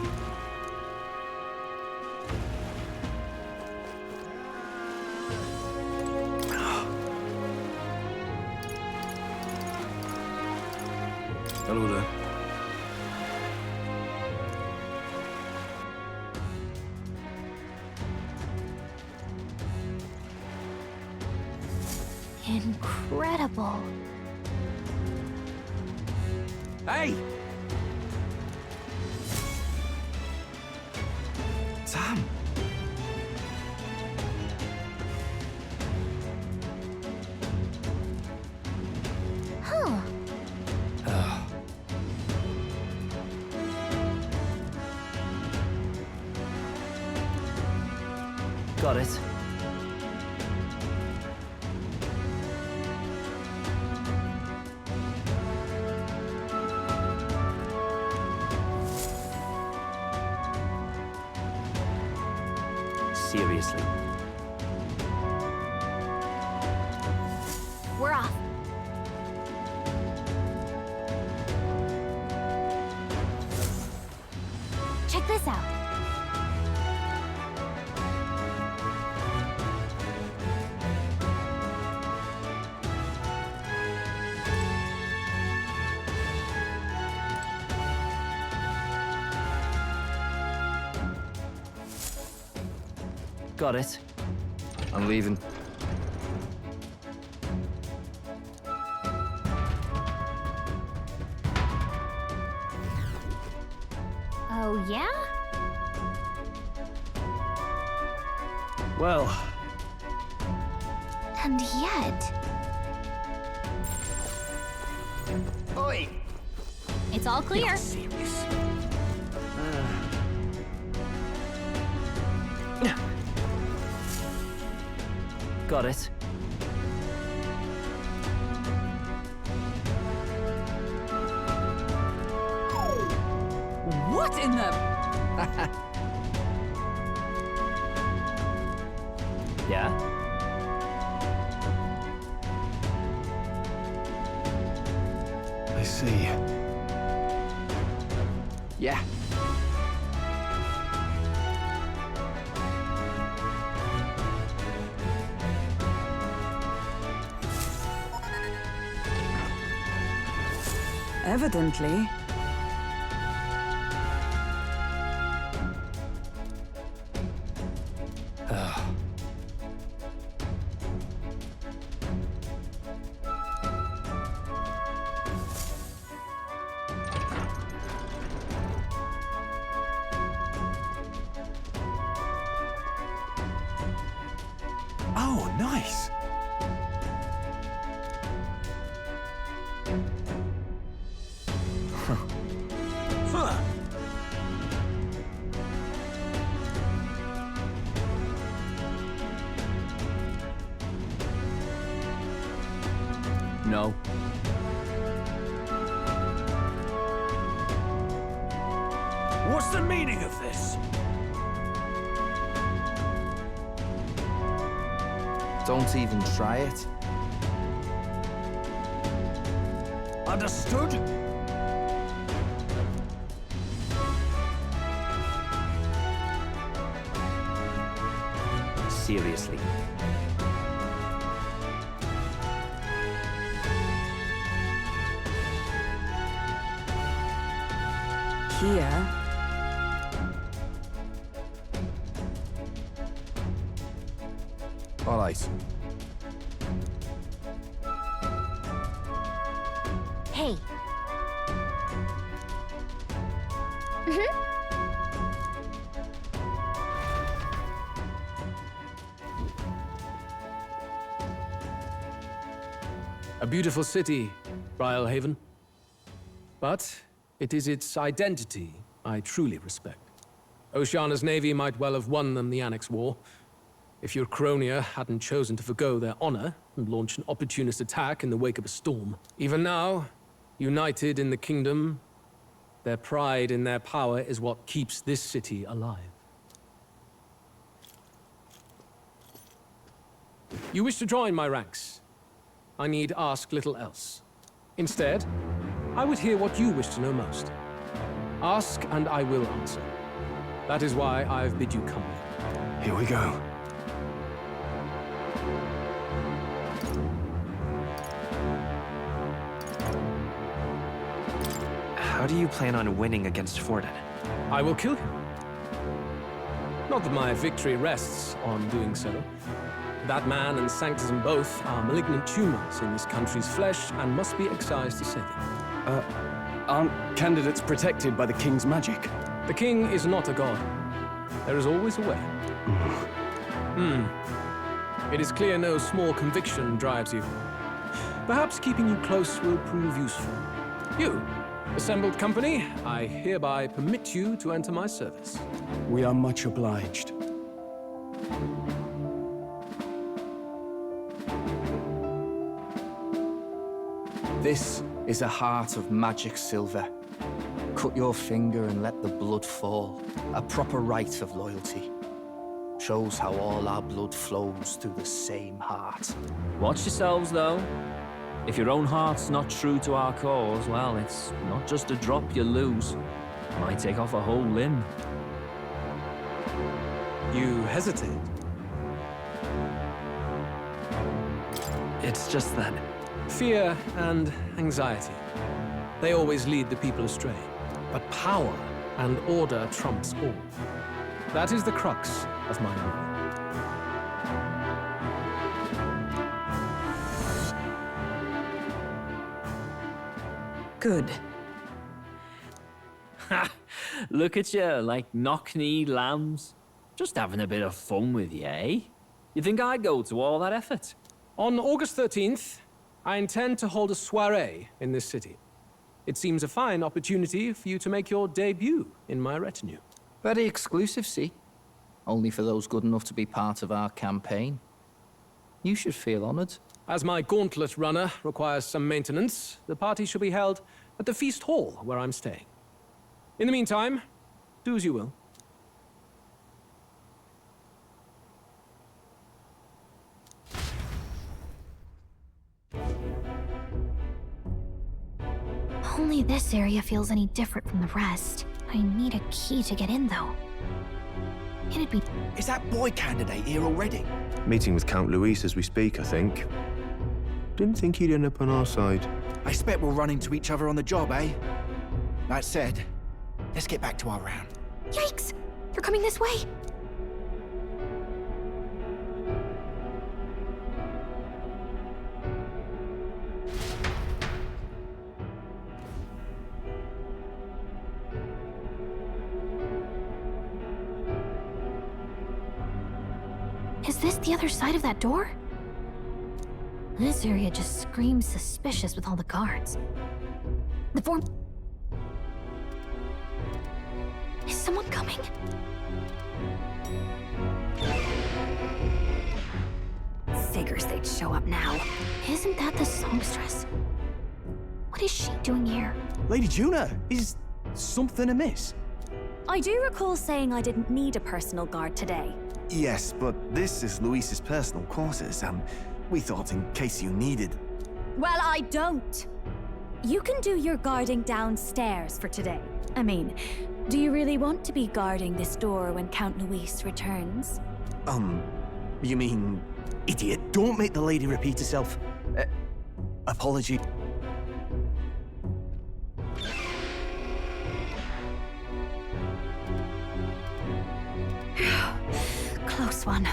Hello there. Incredible. Hey! Sam! Huh. Got it. Seriously. We're off. Check this out. Got it. I'm leaving. Oh, yeah? Well, And yet... Oi! It's all clear. Not serious. Got it. What in the... Yeah? I see. Yeah. Evidently. Oh, nice. Huh. No. What's the meaning of this? Don't even try it. Understood? seriously. Here. All right. Hey. A beautiful city, BrileHaven. But it is its identity I truly respect. Oceana's navy might well have won them the Annex War, if your Cronia hadn't chosen to forgo their honor and launch an opportunist attack in the wake of a storm. Even now, united in the kingdom, their pride in their power is what keeps this city alive. You wish to join my ranks. I need ask little else. Instead, I would hear what you wish to know most. Ask and I will answer. That is why I've bid you come. Here we go. How do you plan on winning against Forden? I will kill him. Not that my victory rests on doing so. That man and Sanctism both are malignant tumors in this country's flesh and must be excised to save it. Aren't candidates protected by the king's magic? The king is not a god. There is always a way. It is clear no small conviction drives you. Perhaps keeping you close will prove useful. You, assembled company, I hereby permit you to enter my service. We are much obliged. This is a heart of magic silver. Cut your finger and let the blood fall. A proper rite of loyalty. Shows how all our blood flows through the same heart. Watch yourselves, though. If your own heart's not true to our cause, well, it's not just a drop you lose. It might take off a whole limb. You hesitate. It's just that. Fear and anxiety. They always lead the people astray. But power and order trumps all. That is the crux of my rule. Good. Ha! Look at you, like knock-kneed lambs. Just having a bit of fun with you, eh? You think I'd go to all that effort? On August 13th, I intend to hold a soiree in this city. It seems a fine opportunity for you to make your debut in my retinue. Very exclusive, see? Only for those good enough to be part of our campaign. You should feel honored. As my gauntlet runner requires some maintenance, the party shall be held at the feast hall where I'm staying. In the meantime, do as you will. Only this area feels any different from the rest. I need a key to get in, though. It'd be... Is that boy candidate here already? Meeting with Count Luis as we speak, I think. Didn't think he'd end up on our side. I expect we'll run into each other on the job, eh? That said, let's get back to our round. Yikes! They're coming this way! Is this the other side of that door? This area just screams suspicious with all the guards. The form... Is someone coming? Figures they'd show up now. Isn't that the songstress? What is she doing here? Lady Juna, is something amiss? I do recall saying I didn't need a personal guard today. Yes, but this is Luis's personal quarters, and we thought in case you needed... Well, I don't. You can do your guarding downstairs for today. I mean, do you really want to be guarding this door when Count Luis returns? You mean, idiot? Don't make the lady repeat herself. Apology. Close one.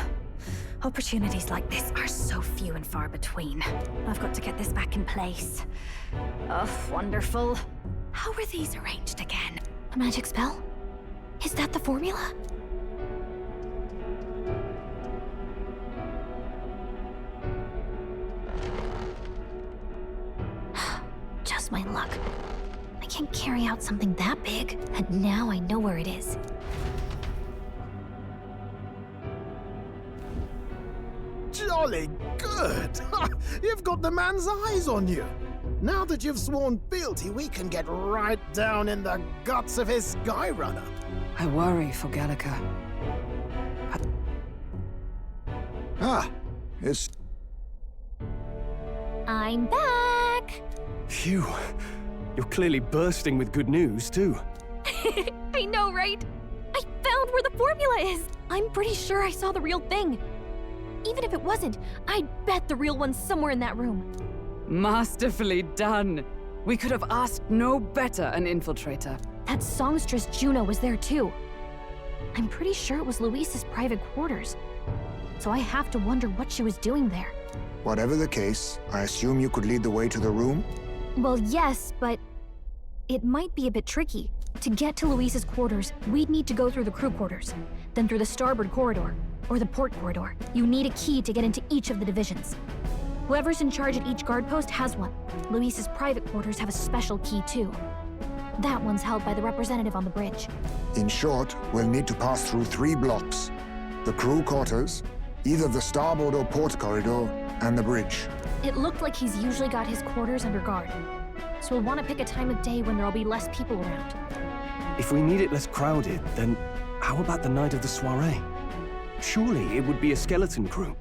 Opportunities like this are so few and far between. I've got to get this back in place. Oh, wonderful. How were these arranged again? A magic spell? Is that the formula? Just my luck. I can't carry out something that big, and now I know where it is. Jolly good! You've got the man's eyes on you. Now that you've sworn fealty, we can get right down in the guts of his Skyrunner. I worry for Gallica. It's... I'm back! Phew. You're clearly bursting with good news, too. I know, right? I found where the formula is! I'm pretty sure I saw the real thing. Even if it wasn't, I'd bet the real one's somewhere in that room. Masterfully done. We could have asked no better an infiltrator. That songstress Juno was there too. I'm pretty sure it was Luis's private quarters. So I have to wonder what she was doing there. Whatever the case, I assume you could lead the way to the room? Well, yes, but it might be a bit tricky. To get to Luis's quarters, we'd need to go through the crew quarters, then through the starboard corridor, or the port corridor. You need a key to get into each of the divisions. Whoever's in charge at each guard post has one. Luis's private quarters have a special key too. That one's held by the representative on the bridge. In short, we'll need to pass through 3 blocks. The crew quarters, either the starboard or port corridor, and the bridge. It looked like he's usually got his quarters under guard. So we'll want to pick a time of day when there'll be less people around. If we need it less crowded, then how about the night of the soiree? Surely it would be a skeleton crew.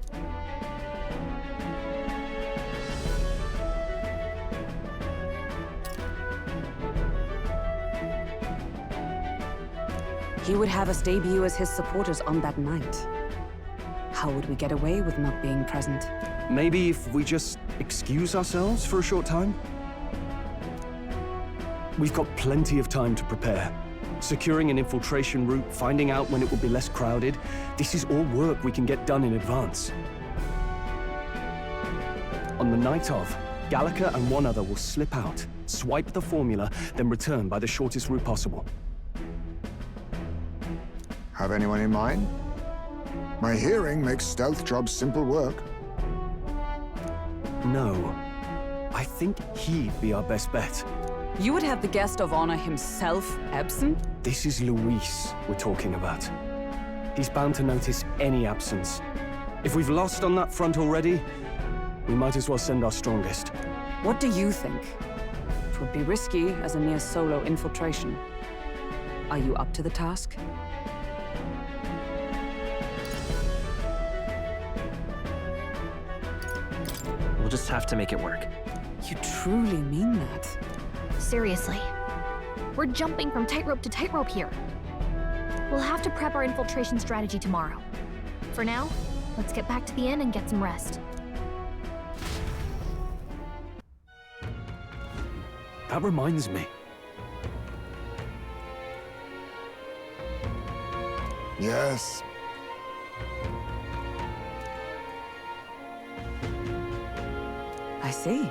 He would have us debut as his supporters on that night. How would we get away with not being present? Maybe if we just excuse ourselves for a short time? We've got plenty of time to prepare. Securing an infiltration route, finding out when it will be less crowded, this is all work we can get done in advance. On the night of, Gallica and one other will slip out, swipe the formula, then return by the shortest route possible. Have anyone in mind? My hearing makes stealth jobs simple work. No. I think he'd be our best bet. You would have the guest of honor himself absent? This is Luis we're talking about. He's bound to notice any absence. If we've lost on that front already, we might as well send our strongest. What do you think? It would be risky as a near solo infiltration. Are you up to the task? We'll just have to make it work. You truly mean that? Seriously. We're jumping from tightrope to tightrope here. We'll have to prep our infiltration strategy tomorrow. For now, let's get back to the inn and get some rest. That reminds me. Yes. I see.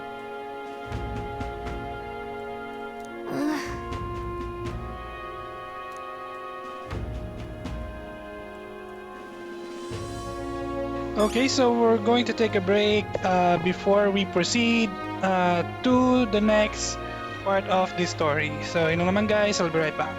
Okay, so we're going to take a break before we proceed to the next part of this story. So, yun lang naman guys, I'll be right back.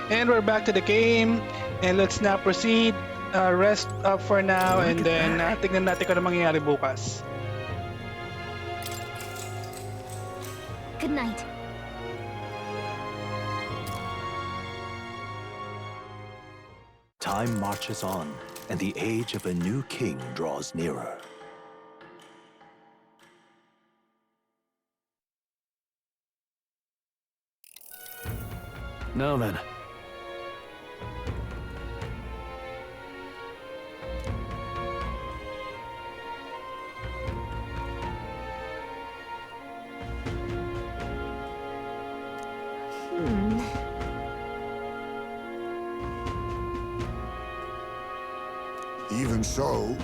And we're back to the game. And let's now proceed. Rest up for now and then tignan natin kung ano mangyayari bukas. Good night. Time marches on, and the age of a new king draws nearer. Now then. Even so,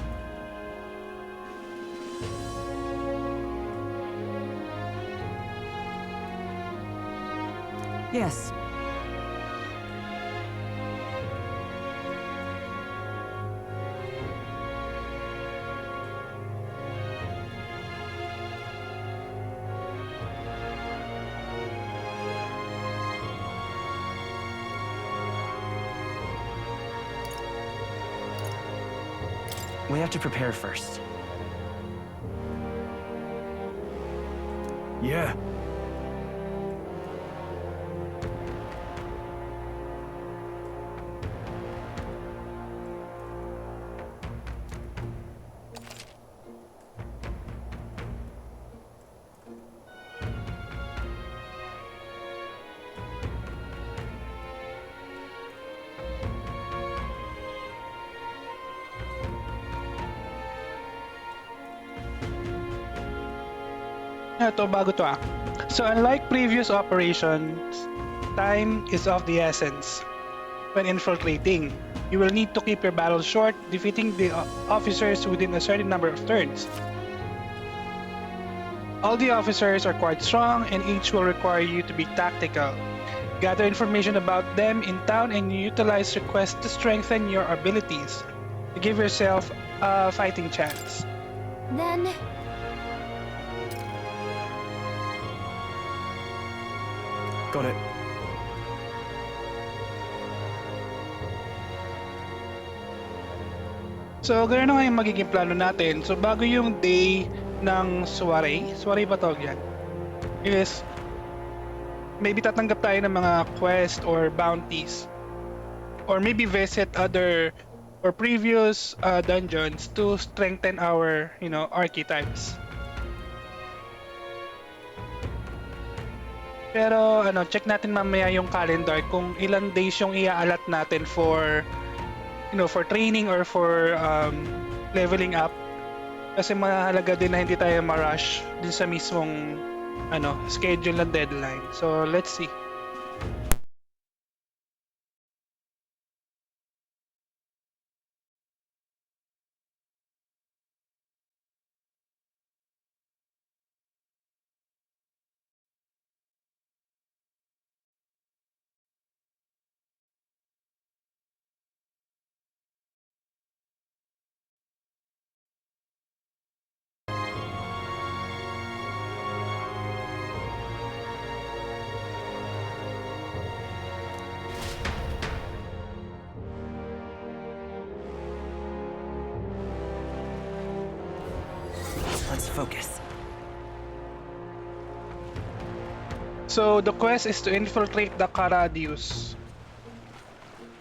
Yes. We have to prepare first. Yeah. Ito, bago to ah. So unlike previous operations, time is of the essence. When infiltrating, you will need to keep your battle short, defeating the officers within a certain number of turns. All the officers are quite strong and each will require you to be tactical. Gather information about them in town and utilize requests to strengthen your abilities, to give yourself a fighting chance. Then, Got it. So, gano'n na nga yung magiging plano natin. So, bago yung day ng soiree ba tawag yan? Is, maybe tatanggap tayo ng mga quest or bounties. Or maybe visit other or previous dungeons to strengthen our, archetypes. Pero check natin mamaya yung calendar kung ilang days yung iaalat natin for for training or for leveling up. Kasi mahalaga din na hindi tayo ma-rush din sa mismong schedule ng deadline. So let's see. Let's focus. So the quest is to infiltrate the Caradius.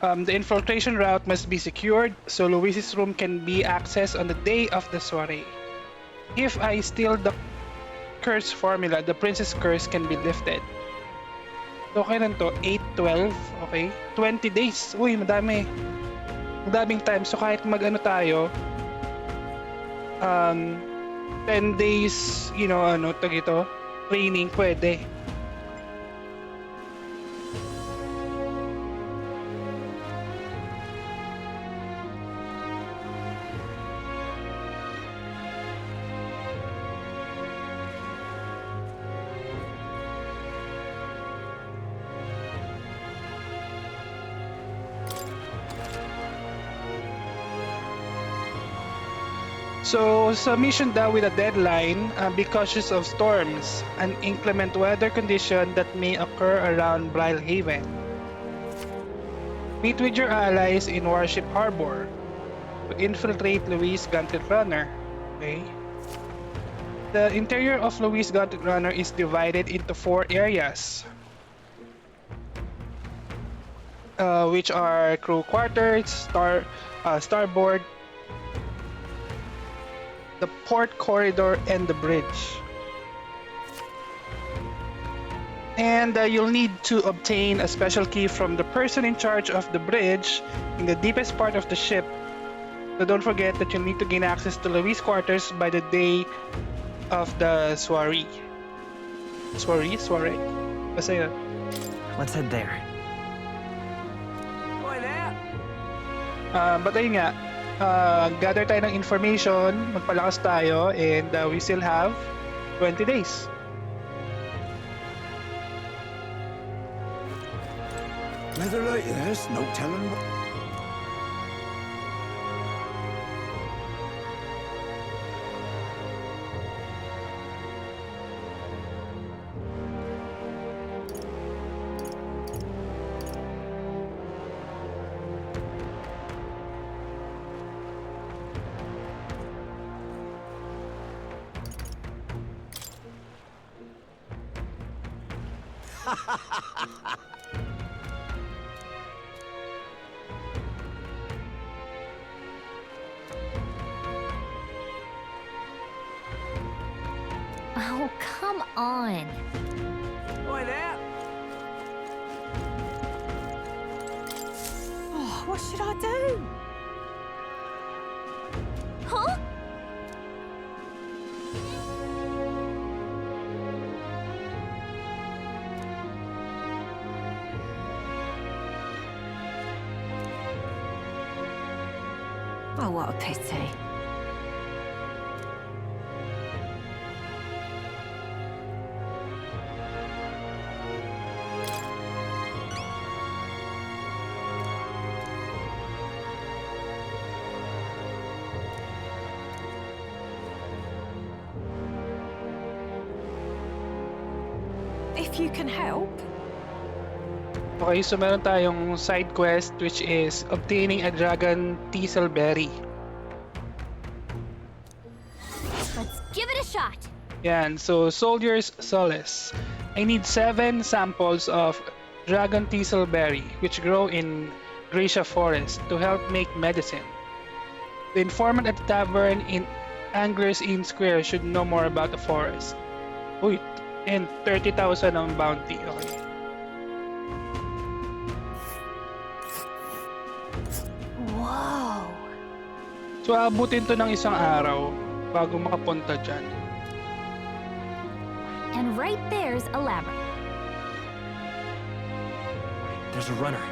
The infiltration route must be secured, so Luis's room can be accessed on the day of the soiree. If I steal the curse formula, the princess curse can be lifted. So kailan to? 8-12, okay? 20 days. Uy, madami. Madaming time. So kahit mag-ano tayo, 10 days, training, pwede. So, submission down with a deadline, be cautious of storms, an inclement weather condition that may occur around BrileHaven. Meet with your allies in Warship Harbor to infiltrate Louis Gauntlet Runner. Okay. The interior of Louis Gauntlet Runner is divided into 4 areas, which are crew quarters, starboard, the port corridor, and the bridge. And you'll need to obtain a special key from the person in charge of the bridge in the deepest part of the ship. So don't forget that you'll need to gain access to Louis' quarters by the day of the soiree. Soiree? Basta yun. Let's head there. But ayun nga, gather tayo ng information, magpalakas tayo, and we still have 20 days. Weather like this, no telling what... Oh, come on. Oi there! Oh, what should I do? Huh? Oh, what a pity. If you can help. Okay, so meron tayong side quest which is obtaining a dragon teasel berry. Let's give it a shot. Yan, so Soldier's Solace. I need 7 samples of dragon teasel berry which grow in Gracia Forest to help make medicine. The informant at the tavern in Anglers Inn Square should know more about the forest. Uy, and 30,000 ang bounty. Okay. Wow. So abutin to ng isang araw bago makapunta dyan. And right there's a labyrinth. There's a runner.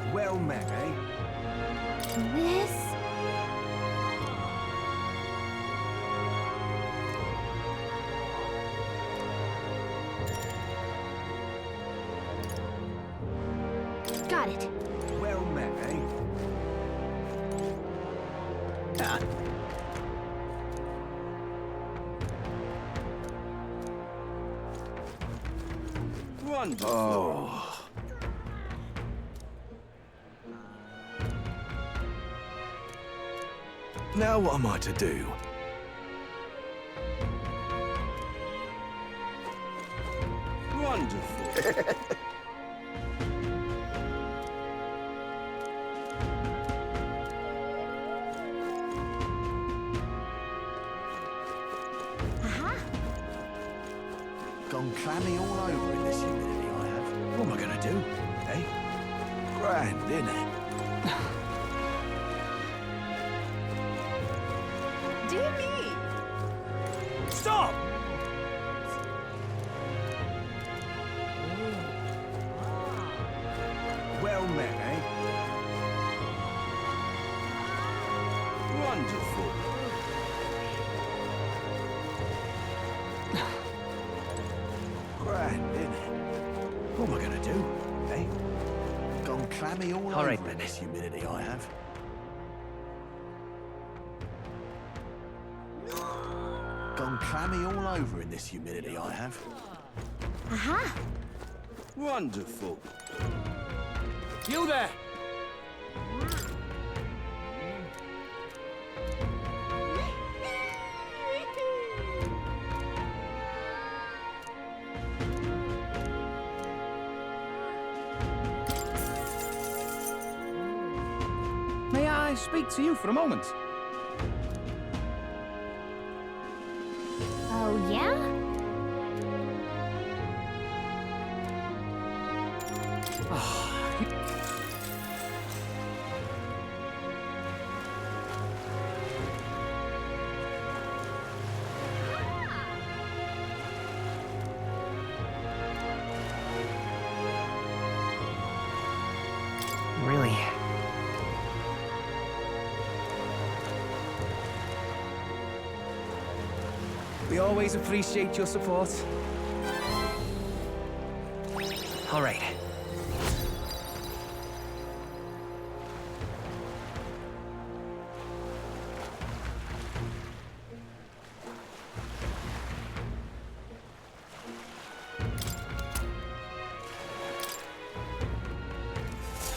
Well met, eh? This... Got it. Well met, eh? Ah. Wonderful. Oh. Now what am I to do? Wonderful. Gone clammy all over in this humidity I have. What am I gonna do, eh? Grand, innit? Dear me. Stop! Well met, eh? Wonderful. Grand, innit? What am I gonna do, eh? Gone clammy all over right, in then. this humidity I have. Gone clammy all over in this humidity, I have. Aha! Wonderful. You there! May I speak to you for a moment? Oh, yeah? Really? We always appreciate your support. All right.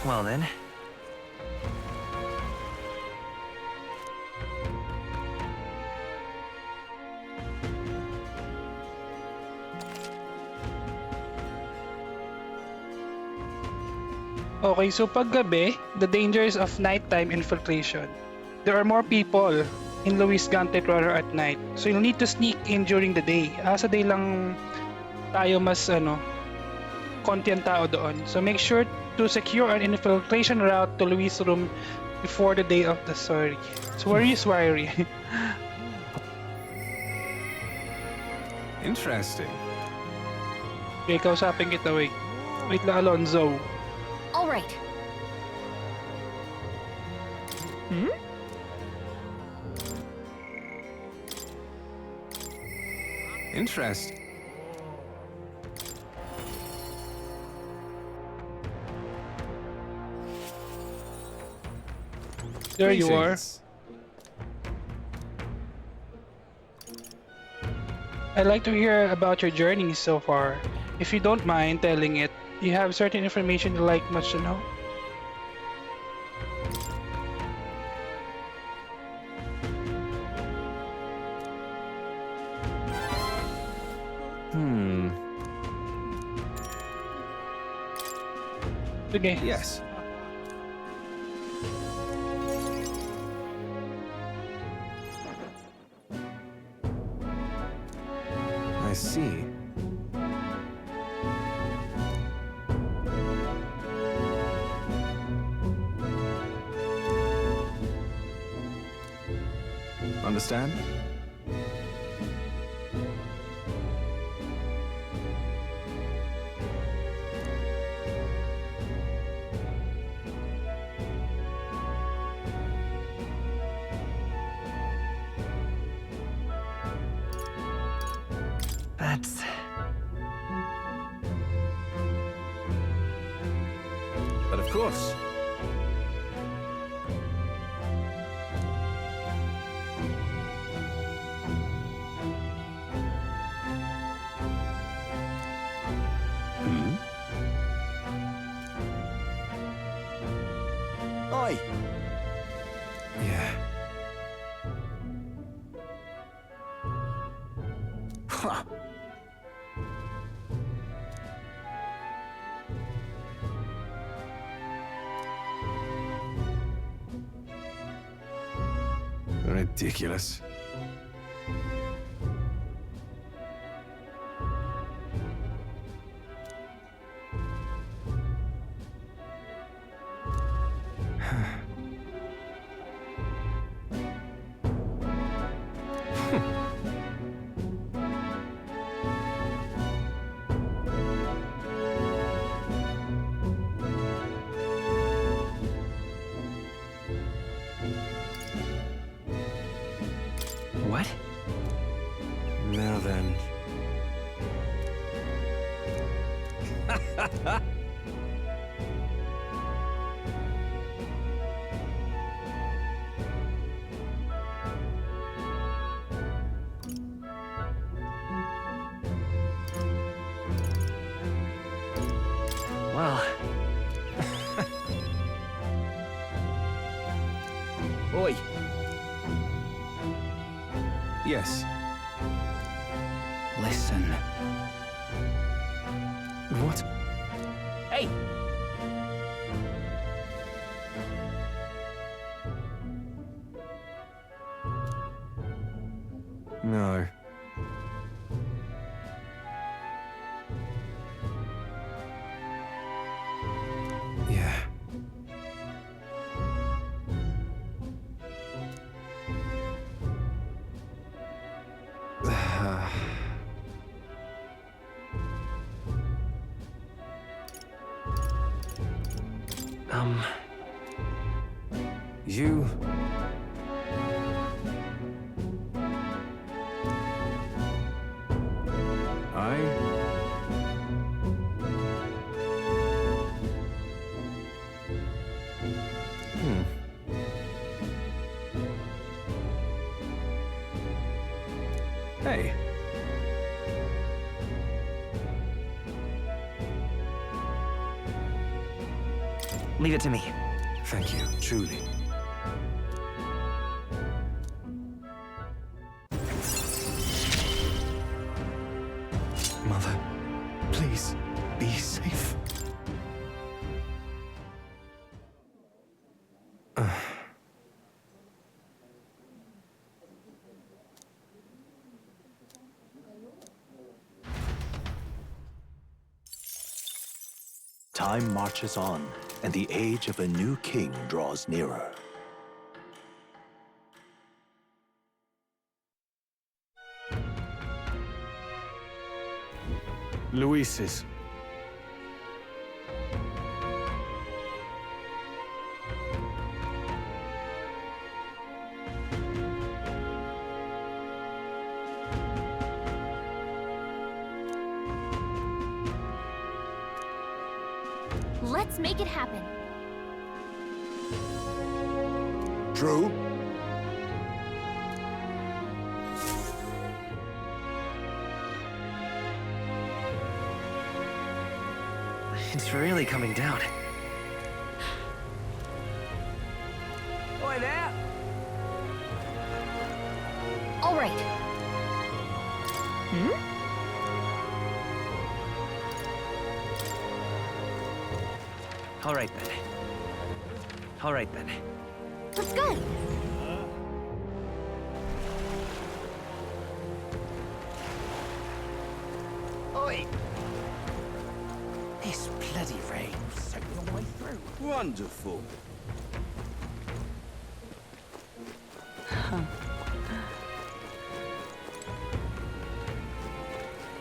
Well then. Okay, so paggabi, the dangers of nighttime infiltration. There are more people in Luis Gauntlet Runner at night. So you'll need to sneak in during the day. Sa day lang tayo mas konti ang tao doon. So make sure to secure an infiltration route to Luis' room before the day of the sorry. Sweary. Interesting. Okay, kausapin kita, wait. Wait lang, Alonzo. All right. Hmm? Interesting. There you are. I'd like to hear about your journey so far. If you don't mind telling it, you have certain information you'd like much to know? Okay. Yes. I see. Understand? That's... But of course. Oi! Yeah. Ha! Ridiculous. Oi. Yes. Listen. What? Hey! No. Yeah. You... Hey. Leave it to me. Thank you, truly. Mother, please, be safe. Time marches on, and the age of a new king draws nearer. Luis's. Let's make it happen. True. It's really coming down. Oi there! All right. All right, then. All right, then. Let's go. Oi! This bloody rain will soak me all the way through. Wonderful.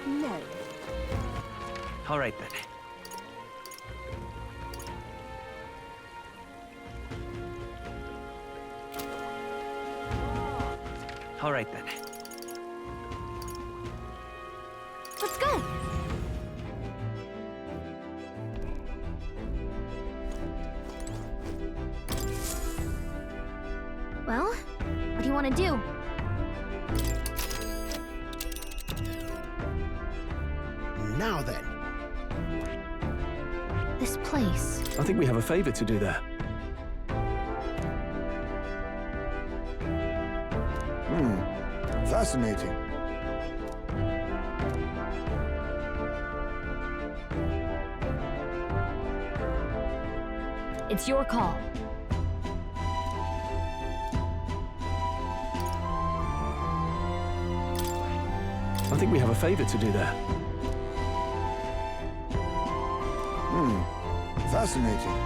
No. All right, then. All right, then. Let's go. Well, what do you want to do? Now then. This place. I think we have a favor to do there. Fascinating. It's your call. I think we have a favor to do there. Fascinating.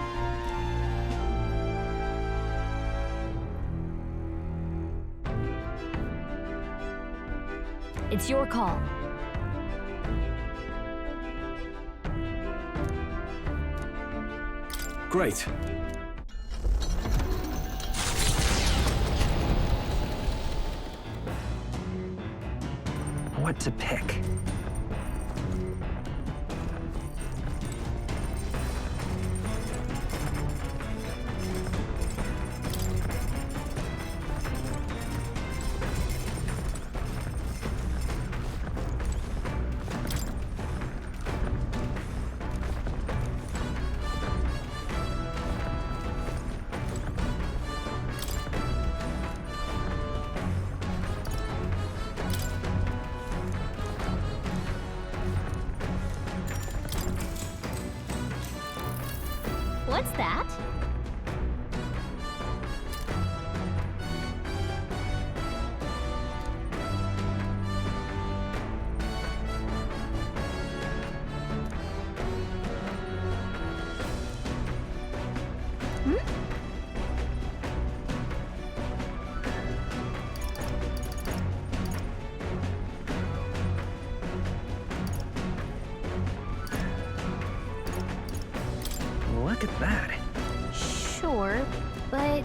It's your call. Great. What to pick? that? Look at that. Sure, but...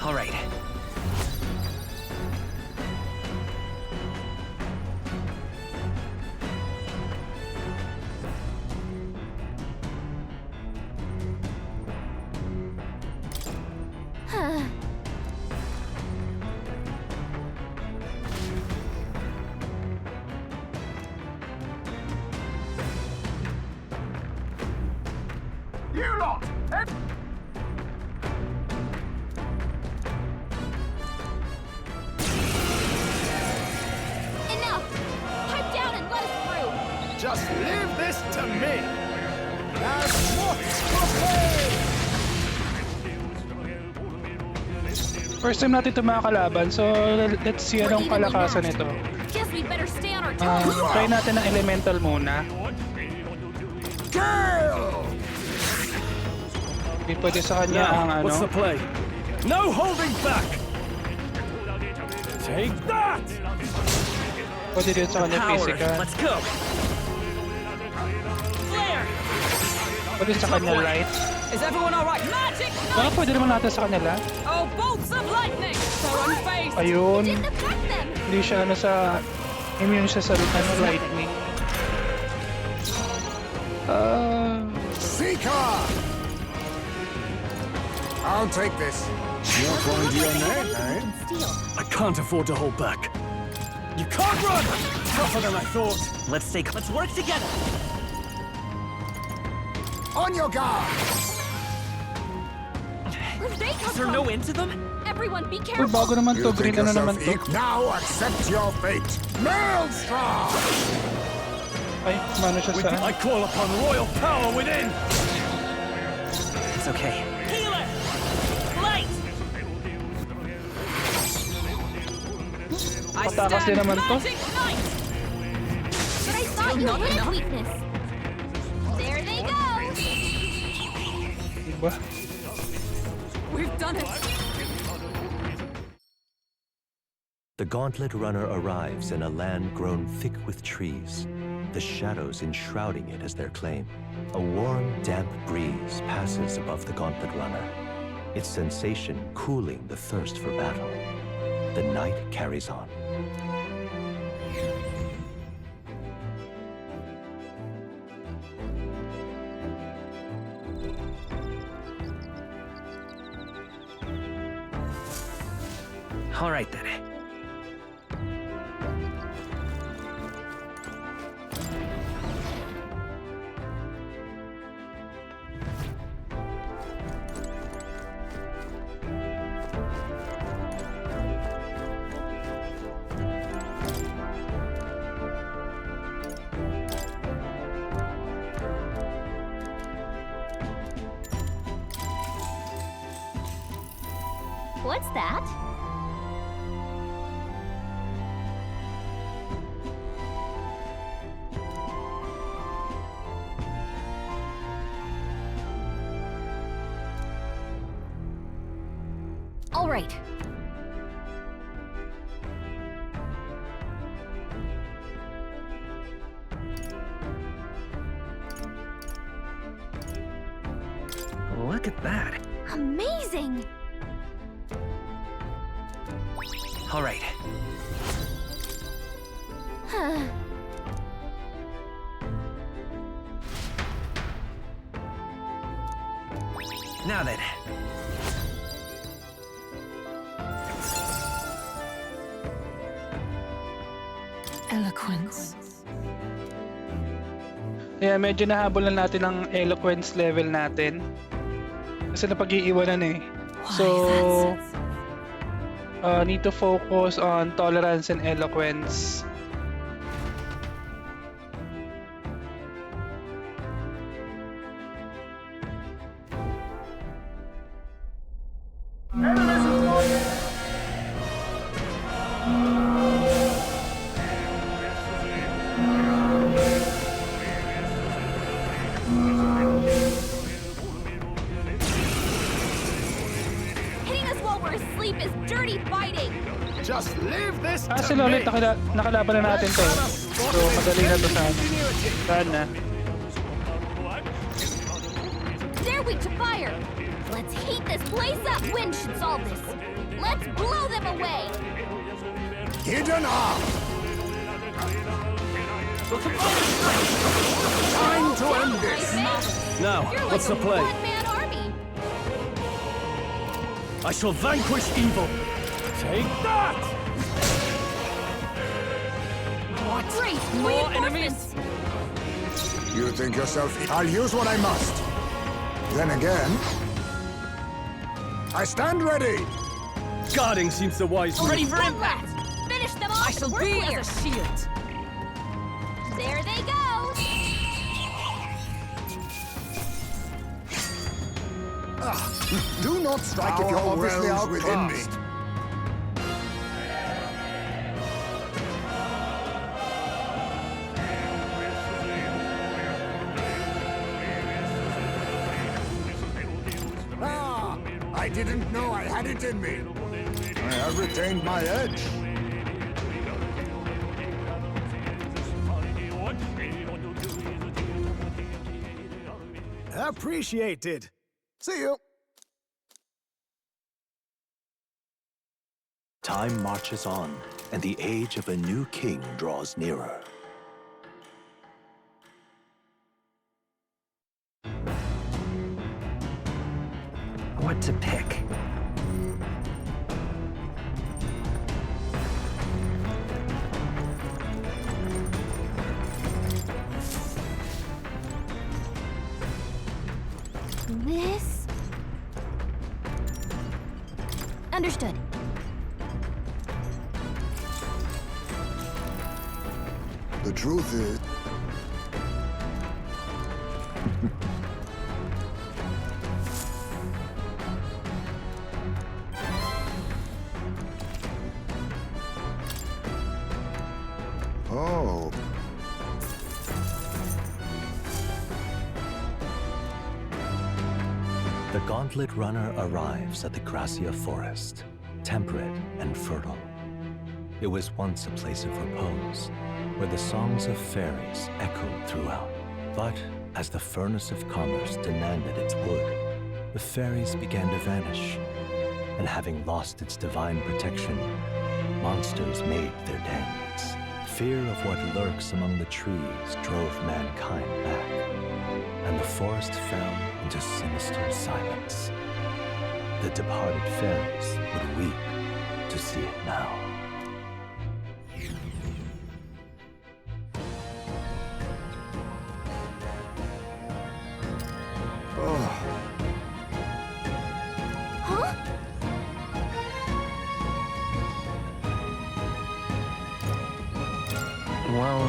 All right. Huh. You lot! Enough! Pipe down and let us through! Just leave this to me. There's what's for pay. First time natin ito mga kalaban, so let's see anong kalakasan nito. Guess we better stay on our toes. Try natin ang elemental muna. Hindi pwede sa kanya ang Now, ano. what's the play? No holding back! Take that! Pwede din sa kanya physical. Let's go! Flare! Pwede sa kanya light. Is everyone all right? Magic! Baka pwede naman natin sa kanila. Oh, bolts of lightning! So unfazed! Ayun. Didn't affect them! Hindi siya ano sa... Immune siya sa ano, lightning. Seeker! I'll take this. You're going to your name, eh? I can't afford to hold back. You can't run! Tougher than I thought. Let's work together! On your guard! Where'd they come Is there from? no end to them? Everyone be Uy, careful! bago naman to. You think Green na yourself naman to. Now accept your fate. Maelstrom! Ay, kumano siya sa... I call upon royal power within! It's okay. Healer! Light! I Patakas din stand naman to. magic knight! But I thought you not hid enough. weakness. There they go! Diba? We've done it! The Gauntlet Runner arrives in a land grown thick with trees, the shadows enshrouding it as their claim. A warm, damp breeze passes above the Gauntlet Runner, its sensation cooling the thirst for battle. The night carries on. All right then. What's that? All right. Look at that. Amazing! All right. Huh. Now then. Eloquence. Kaya medyo nahabol na natin ang eloquence level natin. Kasi napag-iiwanan eh. So, need to focus on tolerance and eloquence. were asleep is dirty fighting! Just leave this Ah, to sila ulit. me. Nakalaban na natin to. So, madali na to sana. They're weak to fire! Let's heat this place up! Wind should solve this! Let's blow them away! Hidden arm! Time to end this! Now, You're what's like the play? a one-man army! I shall vanquish evil. Take that! What? Great! More enemies? You think yourself... I'll use what I must. Then again... I stand ready! Guarding seems the wise move. Ready for impact! Finish them off! I shall We're be clear. as a shield. There they go! Do not strike if you're obviously within me. I didn't know I had it in me. I have retained my edge. Appreciated. See you. Time marches on, and the age of a new king draws nearer. What to pick? This... Understood. The truth is... Oh. The Gauntlet Runner arrives at the Gracia Forest, temperate and fertile. It was once a place of repose, where the songs of fairies echoed throughout. But as the furnace of commerce demanded its wood, the fairies began to vanish, and having lost its divine protection, monsters made their dens. Fear of what lurks among the trees drove mankind back, and the forest fell into sinister silence. The departed fairies would weep to see it now. Huh? Well,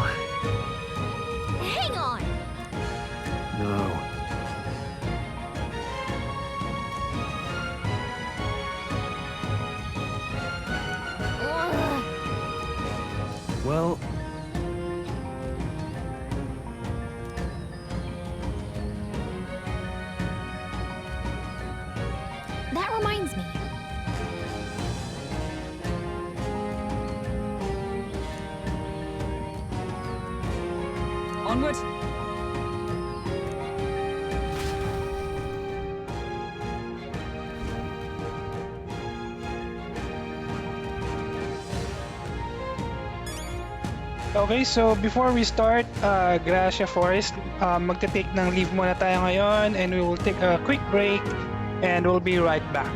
Hang on! no. Ugh. Well, That reminds me. Onward! Okay, so before we start, Gracia Forest, magte-take ng leave muna tayo ngayon and we will take a quick break and we'll be right back.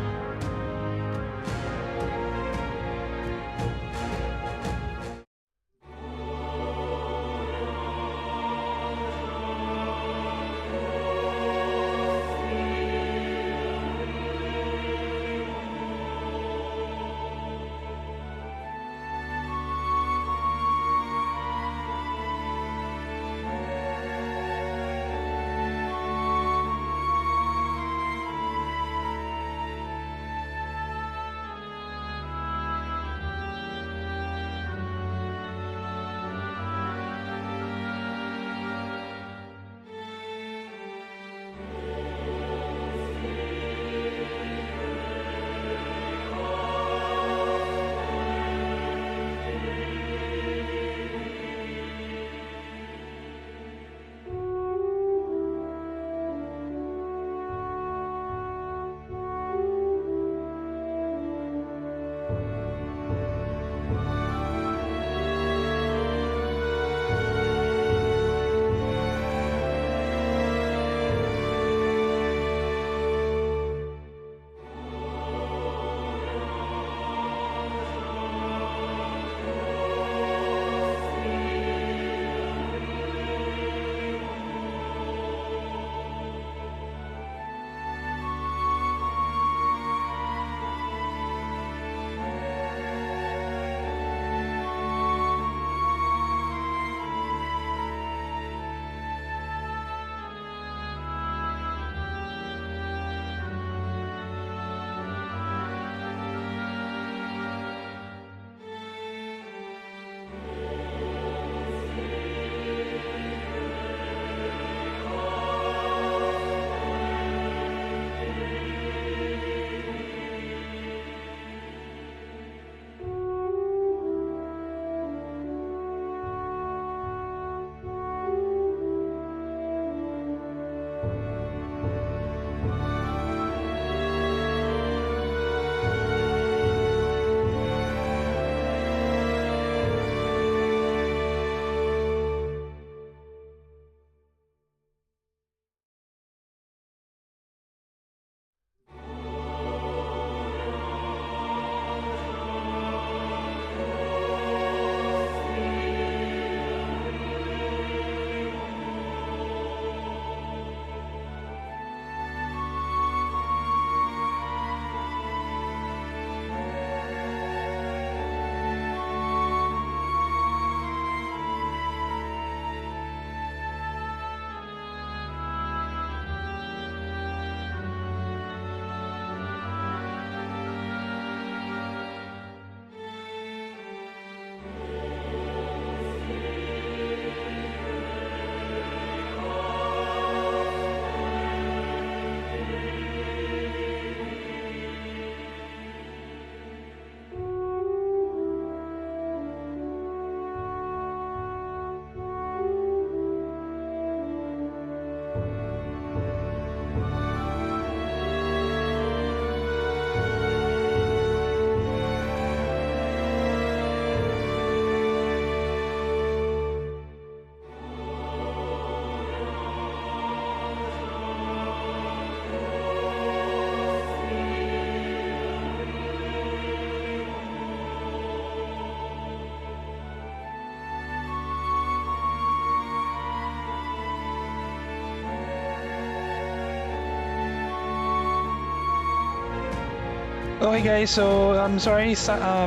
Okay guys, so I'm sorry,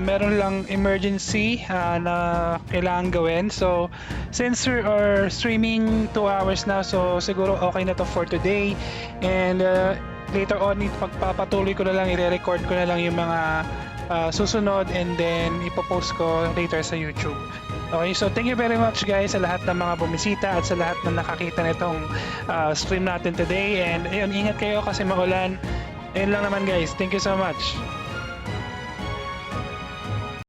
meron lang emergency na kailangan gawin. So since we are streaming 2 hours na, so siguro okay na to for today. And later on, pagpapatuloy ko na lang, i-record ko na lang yung mga susunod and then ipopost ko later sa YouTube. Okay, so thank you very much guys sa lahat ng mga bumisita at sa lahat na nakakita nitong stream natin today. And ayun, ingat kayo kasi maulan. Ayun lang naman guys. Thank you so much.